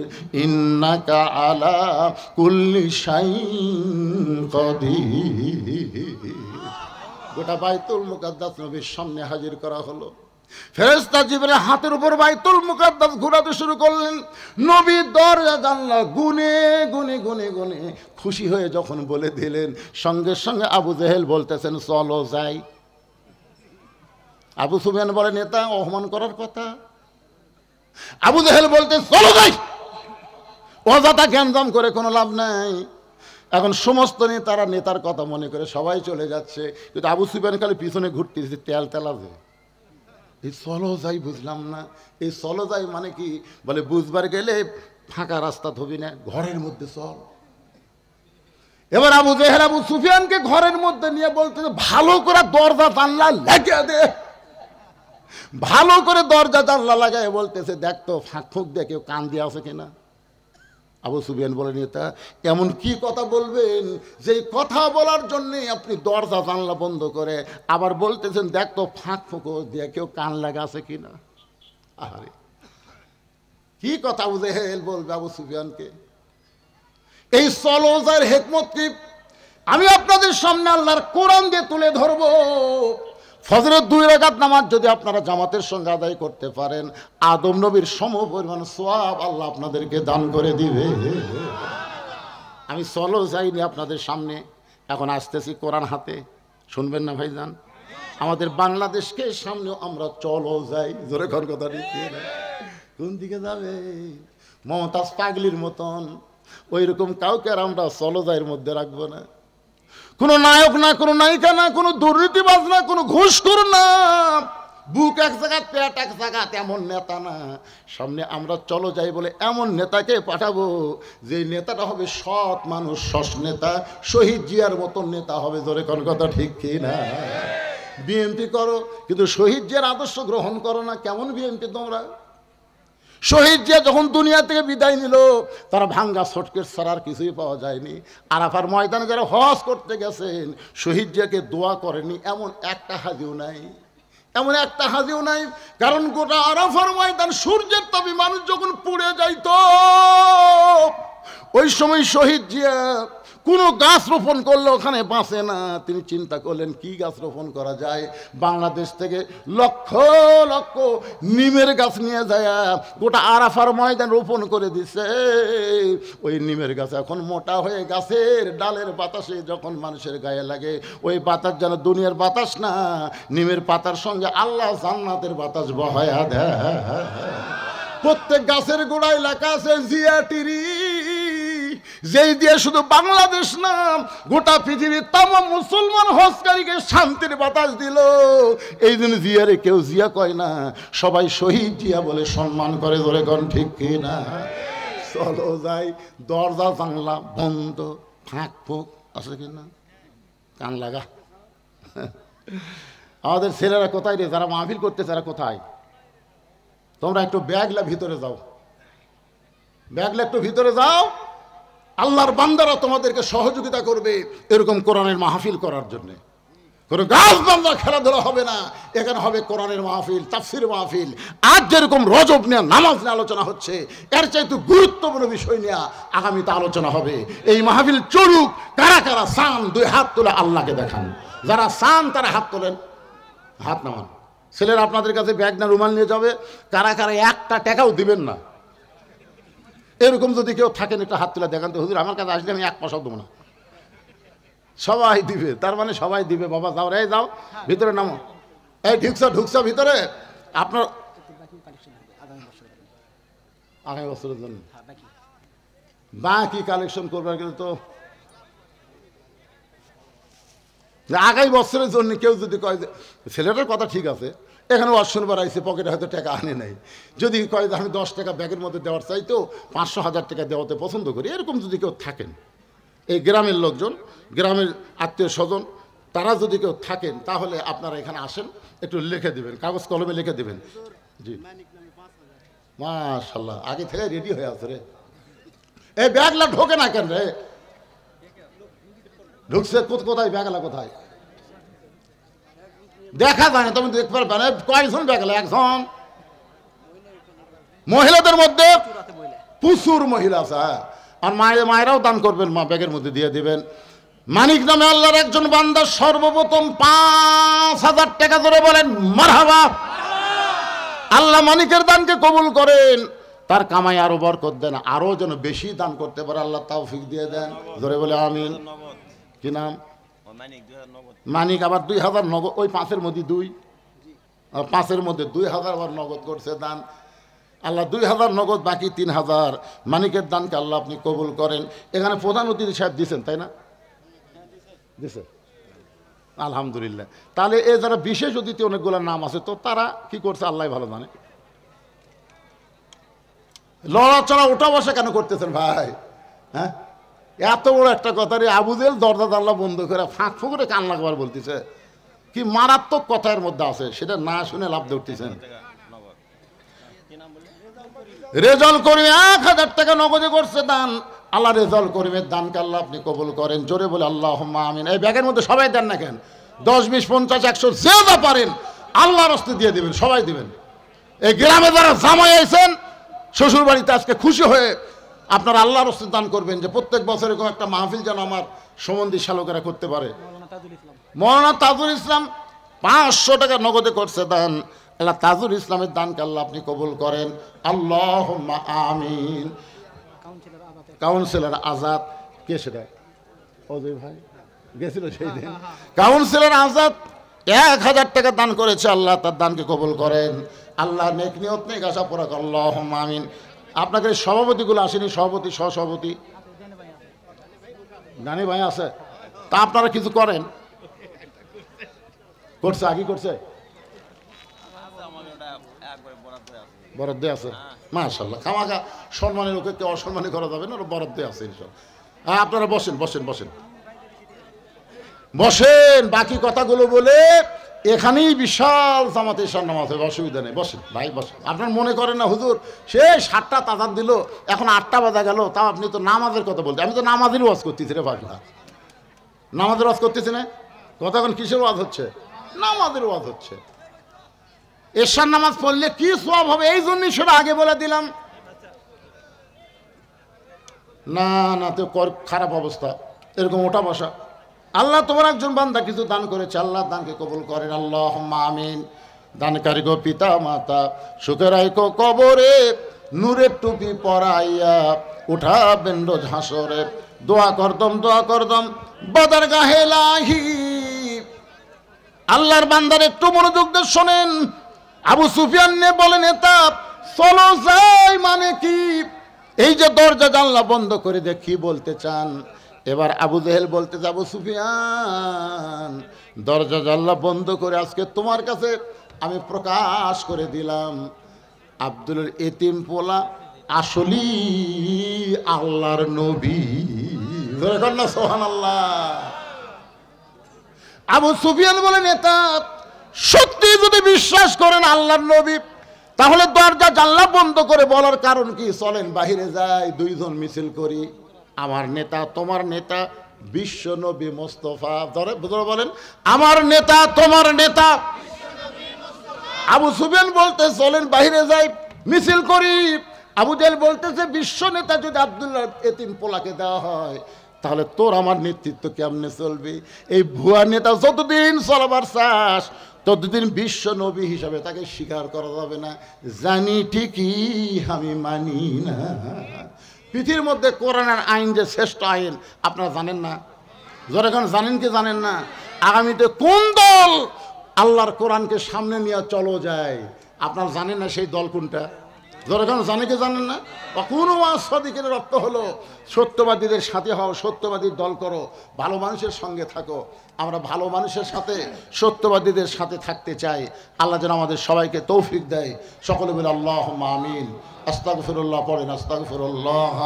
ইন্নাকা আলা কুল্লি শাইইন কাদির। গোটা বাইতুল মুকাদ্দাস নবীর সামনে হাজির করা হলো। ফেরেশতা জিবরাইল হাতের উপর বাইতুল মুকাদ্দাস ঘোরাতে শুরু করলেন। নবী দরজা জানলা গুনে গুনে গুনে গুনে খুশি হয়ে যখন বলে দিলেন, সঙ্গে সঙ্গে আবু জেহেল বলতেছেন চলো যাই। আবু সুফিয়ান বলে নেতা অপমান করার কথা। আবু জেহেল বলতে চলো যাই, অযথা গ্যাঞ্জাম করে কোনো লাভ নাই। এখন সমস্ত নেতারা নেতার কথা মনে করে সবাই চলে যাচ্ছে, কিন্তু আবু সুফিয়ান খালি পিছনে ঘুরতেছে তেল তেলাবে। এই চলো যাই বুঝলাম না, এই চলো যাই মানে কি? বলে বুঝবার গেলে ফাঁকা রাস্তা ধবি না, ঘরের মধ্যে চল। এবার আবু জেহেল আবু সুফিয়ানকে ঘরের মধ্যে নিয়ে বলতেছে ভালো করে দরজা জানলা লাগিয়ে দে, ভালো করে দরজা জানলা লাগায় বলতেছে দেখ তো ফাঁক ফুঁক দিয়ে কেউ কান দিয়ে আছে কিনা। আবু সুফিয়ান বলে নেতা এমন কি কথা বলবেন যে কথা বলার জন্যে আপনি দরজা জানলা বন্ধ করে আবার বলতেছেন দেখ তো ফাঁক ফুঁকো দিয়ে কেউ কান লাগা আছে কিনা। আরে কি কথা আবু জেহেল বলবে আবু সুফিয়ানকে? এই চলোজার হিকমত কি আমি আপনাদের সামনে আল্লাহর কোরআন দিয়ে তুলে ধরবো। ফজরের 2 রাকাত নামাজ যদি আপনারা জামাতের সঙ্গে আদায় করতে পারেন, আদম নবীর সমপরিমাণ সওয়াব আল্লাহ আপনাদেরকে দান করে দিবে। আমি চলো যাইনি আপনাদের সামনে, এখন আসতেছি কোরআন হাতে, শুনবেন না ভাইজান? আমাদের বাংলাদেশকে সামনেও আমরা চলো যাই, জোরে ঘর কথা দিচ্ছি। কোন দিকে যাবে? মমতাজ পাগলির মতন ওই রকম কাউকে আর আমরা চলো যাইয়ের মধ্যে রাখবো না। কোনো নায়ক না, কোনো নায়িকা না, কোনো দুর্নীতিবাজ না, কোনো ঘুষখোর না, বুক এক জায়গা পেট এক জায়গা তেমন নেতা না। সামনে আমরা চলো যাই বলে এমন নেতাকে পাঠাবো যে নেতাটা হবে সৎ মানুষ, সৎ নেতা, শহীদ জিয়ার মতন নেতা হবে। জোরে কোন কথা ঠিক কি না? বিএনপি করো কিন্তু শহীদ জিয়ার আদর্শ গ্রহণ করো না। কেমন বিএনপি তোমরা? শহীদ জিয়া যখন দুনিয়া থেকে বিদায় নিল তারা ভাঙ্গা সটকেট ছাড়ার কিছুই পাওয়া যায়নি। আরাফার ময়দানে যারা হজ করতে গেছেন শহীদ জিয়াকে দোয়া করেনি এমন একটা হাজিও নাই, এমন একটা হাজিও নাই। কারণ গোটা আরাফার ময়দান সূর্যের তাপে মানুষ যখন পুড়ে যাইত, ওই সময় শহীদ জিয়া কোনো গাছ রোপণ করলে ওখানে বাঁচে না। তিনি চিন্তা করলেন কি গাছ রোপণ করা যায়। বাংলাদেশ থেকে লক্ষ লক্ষ নিমের গাছ নিয়ে যায় গোটা আরাফার ময়দান রোপণ করে দিছে। ওই নিমের গাছ এখন মোটা হয়ে গাছের ডালের বাতাসে যখন মানুষের গায়ে লাগে, ওই বাতাস যেন দুনিয়ার বাতাস না, নিমের পাতার সঙ্গে আল্লাহ জান্নাতের বাতাস বহায়া দেয়। প্রত্যেক গাছের গোড়ায় লেখা আছে জিয়াটিরি, যেই দিয়ে শুধু বাংলাদেশ না গোটা পৃথিবীর তামাম মুসলমান হজকারীকে শান্তির বাতাস দিল। এই জন্য জিয়ারে কেউ জিয়া কয় না, সবাই শহীদ জিয়া বলে সম্মান করে। ধরে গণ ঠিক কি না? চলো যাই, দরজা জানলা বন্ধ, ফাঁক ফুঁক আছে কিনা কান লাগা। আমাদের ছেলেরা কোথায় রে? যারা মাহফিল করতে তারা কোথায়? তোমরা একটু ব্যাগলা ভিতরে যাও, ব্যাগলা একটু ভিতরে যাও। আল্লাহর বান্দারা তোমাদেরকে সহযোগিতা করবে এরকম কোরআনের মাহফিল করার জন্য। কোনো গাছ বান্দা খেলাধুলা হবে না, এখানে হবে কোরআনের মাহফিল, তাফসির মাহফিল। আজ যেরকম রজব নিয়ে নামাজ নিয়ে আলোচনা হচ্ছে, এর চাইতে গুরুত্বপূর্ণ বিষয় নিয়ে আগামীতে আলোচনা হবে। এই মাহফিল চলুক। কারা কারা চান 2 হাত তুলে আল্লাহকে দেখান। যারা চান তারা হাত তোলেন, হাত নামান। ছেলেরা আপনাদের কাছে ব্যাগ না রুমাল নিয়ে যাবে। কারা কারা 1 টাকাও দিবেন না, এরকম যদি কেউ থাকেন একটা হাত তুলে দেখান তো। হুজুর আমার কাছে আসলে আমি 1 পয়সাও দেবো না। সবাই দিবে, তার মানে সবাই দিবে। বাবা যাও রে, যাও ভিতরে নামো। এই ঢুকছো ভিতরে। আপনার আগামী বছরের জন্য বাকি কালেকশন করবার গেলে তো আগামী বছরের জন্য কেউ যদি কয়, ছেলেটার কথা ঠিক আছে, এখানে ওয়াজ শুনবার আইসে, পকেটে হয়তো টাকা আনে নাই, যদি কয় যে আমি 10 টাকা ব্যাগের মধ্যে দেওয়ার চাই, তো 500-1000 টাকা দেওয়াতে পছন্দ করি, এরকম যদি কেউ থাকেন, এই গ্রামের লোকজন, গ্রামের আত্মীয় স্বজন, তারা যদি কেউ থাকেন, তাহলে আপনারা এখানে আসেন, একটু লিখে দেবেন, কাগজ কলমে লিখে দেবেন। জি মাশাআল্লাহ, আগে থেকে রেডি হয়ে আছে রে। এই ব্যাগলা ঢোকে না কেন রে? ঢুকছে কোথায় ব্যাগেলা কোথায় দেখা যায় না, তুমি দেখতে পারবে না। কয়েকজন ব্যাগেলা? একজন। মহিলাদের মধ্যে প্রচুর মহিলা আছে, আর মায়েরাও দান করবেন, মা ব্যাগের মধ্যে দিয়ে দিবেন। মানিক নামে আল্লাহর একজন বান্দা সর্বপ্রথম 5,000 টাকা ধরে বলেন মারহাবা। আল্লাহ মানিকের দানকে কবুল করেন, তার কামাই আরো বরকত দেন, আরো যেন বেশি দান করতে পারে আল্লাহ তৌফিক দিয়ে দেন। ধরে বলে আমিন। কি নাম? মানিক। আবার 2,000 নগদ, ওই 5-এর মধ্যে 2, 5-এর মধ্যে 2,000 আবার নগদ করছে দান। আল্লাহ 2,000 নগদ, বাকি 3,000 মানিকের দানকে আল্লাহ আপনি কবুল করেন। এখানে প্রধান অতিথি সাহেব দিচ্ছেন, তাই না? দিছে, আলহামদুলিল্লাহ। তাহলে এ যারা বিশেষ অতিথি অনেকগুলো নাম আছে, তো তারা কি করছে আল্লাহ ভালো জানে। লড়াচড়া ওঠা বসা কেন করতেছেন ভাই? হ্যাঁ, এত বড় একটা কথা রে। আবু জেহেল দরজা জানলা বন্ধ করে ফাঁক ফুঁকরে কান লাগবার বলতেছে, কি মারাত্মক কথার মধ্যে আছে, সেটা না শুনে লাভ ধরতেছেন। রেজল করিম 1,000 টাকা নগদে করছে দান। আল্লাহ রেজল করিমের দানকে আল্লাহ আপনি কবুল করেন। জোরে বলে আল্লাহুম্মা আমিন। এই ব্যাগের মধ্যে সবাই দেন না কেন, 10, 20, 50, 100 যে যা পারেন আল্লাহর রাস্তায় দিয়ে দিবেন, সবাই দিবেন। এই গ্রামে যারা জামাই আইছেন শ্বশুর বাড়িতে, আজকে খুশি হয়ে আপনারা আল্লাহর রাস্তায় দান করবেন, যে প্রত্যেক বছর এরকম একটা মাহফিল যেন আমার সম্বন্ধী শালকেরা করতে পারে। মৌলানা তাজুল ইসলাম 500 টাকা নগদে করছে দান। আল্লাহ তাজুল ইসলামের দানকে আল্লাহ আপনি কবুল করেন। আল্লাহুম্মা আমিন। কাউন্সিলর আজাদ, কে সেটা? অজয় ভাই গেছিল সেই দিন। কাউন্সিলর আজাদ 1,000 টাকা দান করেছে, আল্লাহ তার দানকে কবুল করেন। আল্লাহ নেক নিয়ত নেক আশা পড়া আল্লাহুম্মা আমিন। আপনাদের সভাপতিগুলো আসেনি, সভাপতি সহসভাপতি গানি ভাই আছে, তা আপনারা কিছু করেন? করছে, আগে করছে, বরাদ্দ আছে। মাশাআল্লাহ, খামাখা সম্মানের ওকে কেউ অসম্মানী করা যাবে না, বরাদ্দ আছে ইনশাআল্লাহ। হ্যাঁ, আপনারা বসেন বসেন বসেন বসেন। বাকি কথাগুলো বলে এখানেই বিশাল জামাতে ঈশার নামাজ হবে, অসুবিধা নেই। বসেন ভাই বসেন। আপনার মনে করেন না হুজুর সে 7টা তাজান দিল, এখন 8টা বাজা গেল, তাও আপনি তো নামাজের কথা বলতে। আমি তো নামাজের ওয়াজ করতেছি রে পাগলা, নামাজের ওয়াজ করতেছি না। কতক্ষণ কিসের ওয়াজ হচ্ছে? নামাজের ওয়াজ হচ্ছে। ঈশার নামাজ পড়লে কি সওয়াব হবে, এই জন্যই সেটা আগে বলে দিলাম। না না, তো খারাপ অবস্থা, এরকম ওঠা বসা। আল্লাহ তোমার একজন বান্দা কিছু দান করেছে, আল্লাহ দানকে কবুল করেন। আল্লাহুম্মা আমিন। দানকারী গো পিতা মাতা, সুখে রাখো কবরে, নূরের টুপি পরাইয়া উঠাবেন রোজ হাসরে। দোয়া করদম বদর গাহে লাহি। আল্লাহর বান্দার একটু মনোযোগ দিয়ে শোনেন। আবু সুফিয়ান নে বলেন, এটা চলো যাই মানে কি? এই যে দরজা জানলা বন্ধ করে দেখি বলতে চান। এবার আবু জেহেল বলতে যাবো, সুফিয়ান দরজা জানলা বন্ধ করে আজকে তোমার কাছে আমি প্রকাশ করে দিলাম, আব্দুলের এতিম পোলা আসলি আল্লাহর নবী। সুবহানাল্লাহ। আবু সুফিয়ান বলেন, এটা সত্যি যদি বিশ্বাস করেন আল্লাহর নবী, তাহলে দরজা জানলা বন্ধ করে বলার কারণ কি? চলেন বাহিরে যাই, 2 জন মিছিল করি। আমার নেতা তোমার নেতা বিশ্ব নবী মোস্তফা। ধরে বলেন, আমার নেতা তোমার নেতা। আবু সুফিয়ান বলতে চলেন বাহিরে যাই, মিছিল করি। আবু জেহেল বলতেছে, বিশ্ব নেতা যদি আব্দুল্লাহ এতিম পোলাকে দেওয়া হয়, তাহলে তোর আমার নেতৃত্ব কেমনে চলবে? এই ভুয়া নেতা যতদিন চলবার চাস, ততদিন বিশ্ব নবী হিসাবে তাকে স্বীকার করা যাবে না। জানি ঠিকই, আমি মানি না। পৃথিবীর মধ্যে কোরআনের আইন যে শ্রেষ্ঠ আইন, আপনারা জানেন না? যখন জানেন কি জানেন না? আগামীতে কোন দল আল্লাহর কোরআনকে সামনে নিয়ে চলো যায়, আপনারা জানেন না সেই দল কোনটা? যখন জানে কি জানেন না? কোনো সাদিকের অর্থ হলো সত্যবাদীদের সাথে হও, সত্যবাদীর দল করো, ভালো মানুষের সঙ্গে থাকো। আমরা ভালো মানুষের সাথে, সত্যবাদীদের সাথে থাকতে চাই। আল্লাহ যেন আমাদের সবাইকে তৌফিক দেয়। সকলে বলে আল্লাহুম্মা আমিন। আস্তাগফিরুল্লাহ পড়েন, আস্তাগফিরুল্লাহ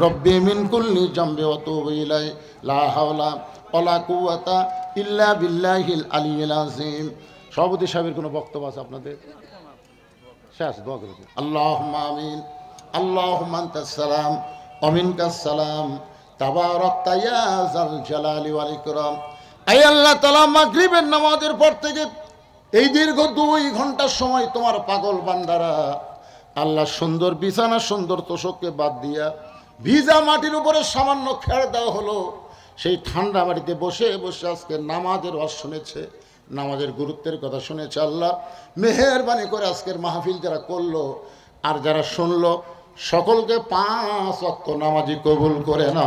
রব্বি মিন কুল্লি জামবি ওয়া তুবু ইলাই, লা হাওলা ওয়ালা কুওয়াতা ইল্লা বিল্লাহিল আলিয়্যিল আযীম। সভাপতি সাহেবের কোনো বক্তব্য আছে আপনাদের? শেষ দোয়া করে দিন। আল্লাহুম্মা আমিন। আল্লাহুম্মা আনতাস সালাম ওয়া মিনকাস সালাম তাবারাকতা ইয়া যাল জালালি ওয়াল ইকরাম। আয় আল্লাহ তাআলা, মাগরিবের নামাজের পর থেকে এই দীর্ঘ 2 ঘন্টার সময় তোমার পাগল বান্দারা আল্লাহ সুন্দর বিছানা, সুন্দর তোশককে বাদ দিয়া ভিজা মাটির উপরে সামান্য খেড় দেওয়া হলো, সেই ঠান্ডা মাটিতে বসে বসে আজকে নামাজের ওয়াজ শুনেছে, নামাজের গুরুত্বের কথা শুনেছে। আল্লাহ মেহেরবানি করে আজকের মাহফিল যারা করলো আর যারা শুনলো সকলকে 5 ওয়াক্ত নামাজি কবুল করে না।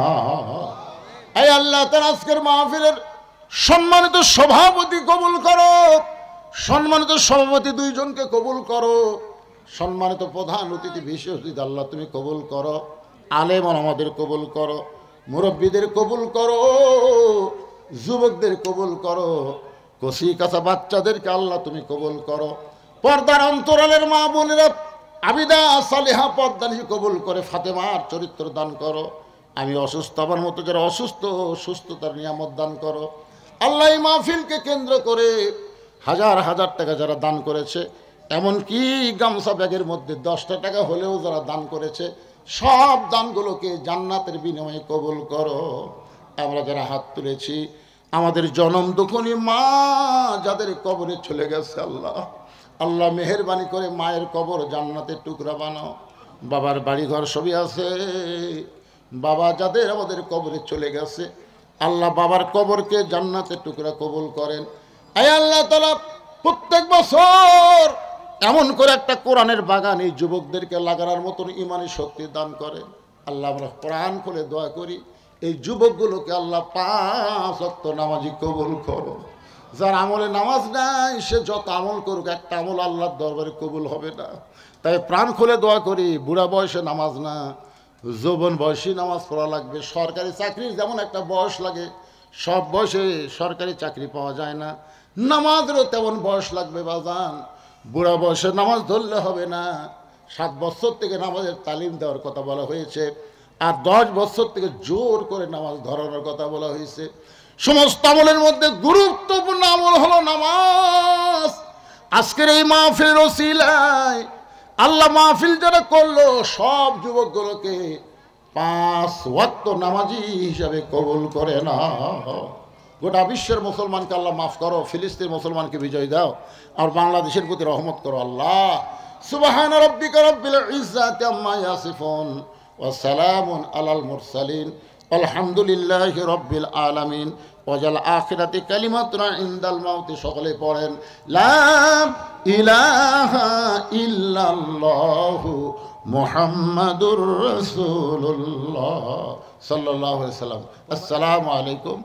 আয় আল্লাহ তাআলা, আজকের মাহফিলের সম্মানিত সভাপতি কবুল করো, সম্মানিত সভাপতি 2 জনকে কবুল করো, সম্মানিত প্রধান অতিথি বিশেষ অতিথি আল্লাহ তুমি কবুল করো, আলেম আমাদের কবুল করো, মুরব্বীদের কবুল করো, যুবকদের কবুল করো, কচি কাঁচা বাচ্চাদেরকে আল্লাহ তুমি কবুল করো, পর্দার অন্তরালের মা বোনেরা আবিদা সালেহা পর্দানি কবুল করে ফাতেমার চরিত্র দান করো। আমি অসুস্থ, আমার মতো যারা অসুস্থ সুস্থতার নিয়ামত দান করো। আল্লাহ এই মাহফিলকে কেন্দ্র করে হাজার হাজার টাকা যারা দান করেছে, এমনকি গামছা ব্যাগের মধ্যে 10টা টাকা হলেও যারা দান করেছে, সব দানগুলোকে জান্নাতের বিনিময়ে কবুল করো। আমরা যারা হাত তুলেছি, আমাদের জনম দুঃখনী মা যাদের কবরে চলে গেছে, আল্লাহ আল্লাহ মেহেরবানি করে মায়ের কবর জান্নাতের টুকরা বানাও। বাবার বাড়িঘর সবই আছে, বাবা যাদের আমাদের কবরে চলে গেছে, আল্লাহ বাবার কবরকে জান্নাতের টুকরা কবুল করেন। আয় আল্লাহ তাআলা, প্রত্যেক বছর এমন করে একটা কোরআনের বাগান এই যুবকদেরকে লাগানোর মতন ইমানি শক্তি দান করেন। আল্লাহ আমরা কোরআন খুলে দোয়া করি, এই যুবকগুলোকে আল্লাহ 5 ওয়াক্ত নামাজি কবুল করো। যার আমলে নামাজ নাই সে যত আমল করুক, একটা আমল আল্লাহর দরবারে কবুল হবে না। তাই প্রাণ খুলে দোয়া করি, বুড়া বয়সে নামাজ না, যৌবন বয়সী নামাজ পড়া লাগবে। সরকারি চাকরির যেমন একটা বয়স লাগে, সব বয়সে সরকারি চাকরি পাওয়া যায় না, নামাজেরও তেমন বয়স লাগবে বাজান। বুড়া বয়সে নামাজ ধরলে হবে না। 7 বছর থেকে নামাজের তালিম দেওয়ার কথা বলা হয়েছে, আর 10 বছর থেকে জোর করে নামাজ ধরানোর কথা বলা হয়েছে। সমস্ত আমলের মধ্যে গুরুত্বপূর্ণ আমল হলো নামাজ। আজকের এই মাহফিলের ওসিলায় আল্লাহ মাহফিল যারা করলো সব যুবকগুলোকে 5 ওয়াক্ত নামাজি হিসাবে কবুল করে না। গোটা বিশ্বের মুসলমানকে আল্লাহ মাফ করো, ফিলিস্তিন মুসলমানকে বিজয় দাও, আর বাংলাদেশের প্রতি রহমত করো। আল্লাহ সুবহানা রাব্বিকা রাব্বিল ইজ্জাতি আম্মা ইয়াসিফুন ওয়া সালামুন আলাল মুরসালিন আলহামদুলিল্লাহি রাব্বিল আলামিন। ওয়াজাল আখিরাতি কালিমাতুনা ইনদাল মাউতি। সকলে পড়েন লা ইলাহা ইল্লাল্লাহু মুহাম্মাদুর রাসূলুল্লাহ সাল্লাল্লাহু আলাইহি ওয়াসাল্লাম। আসসালামু আলাইকুম।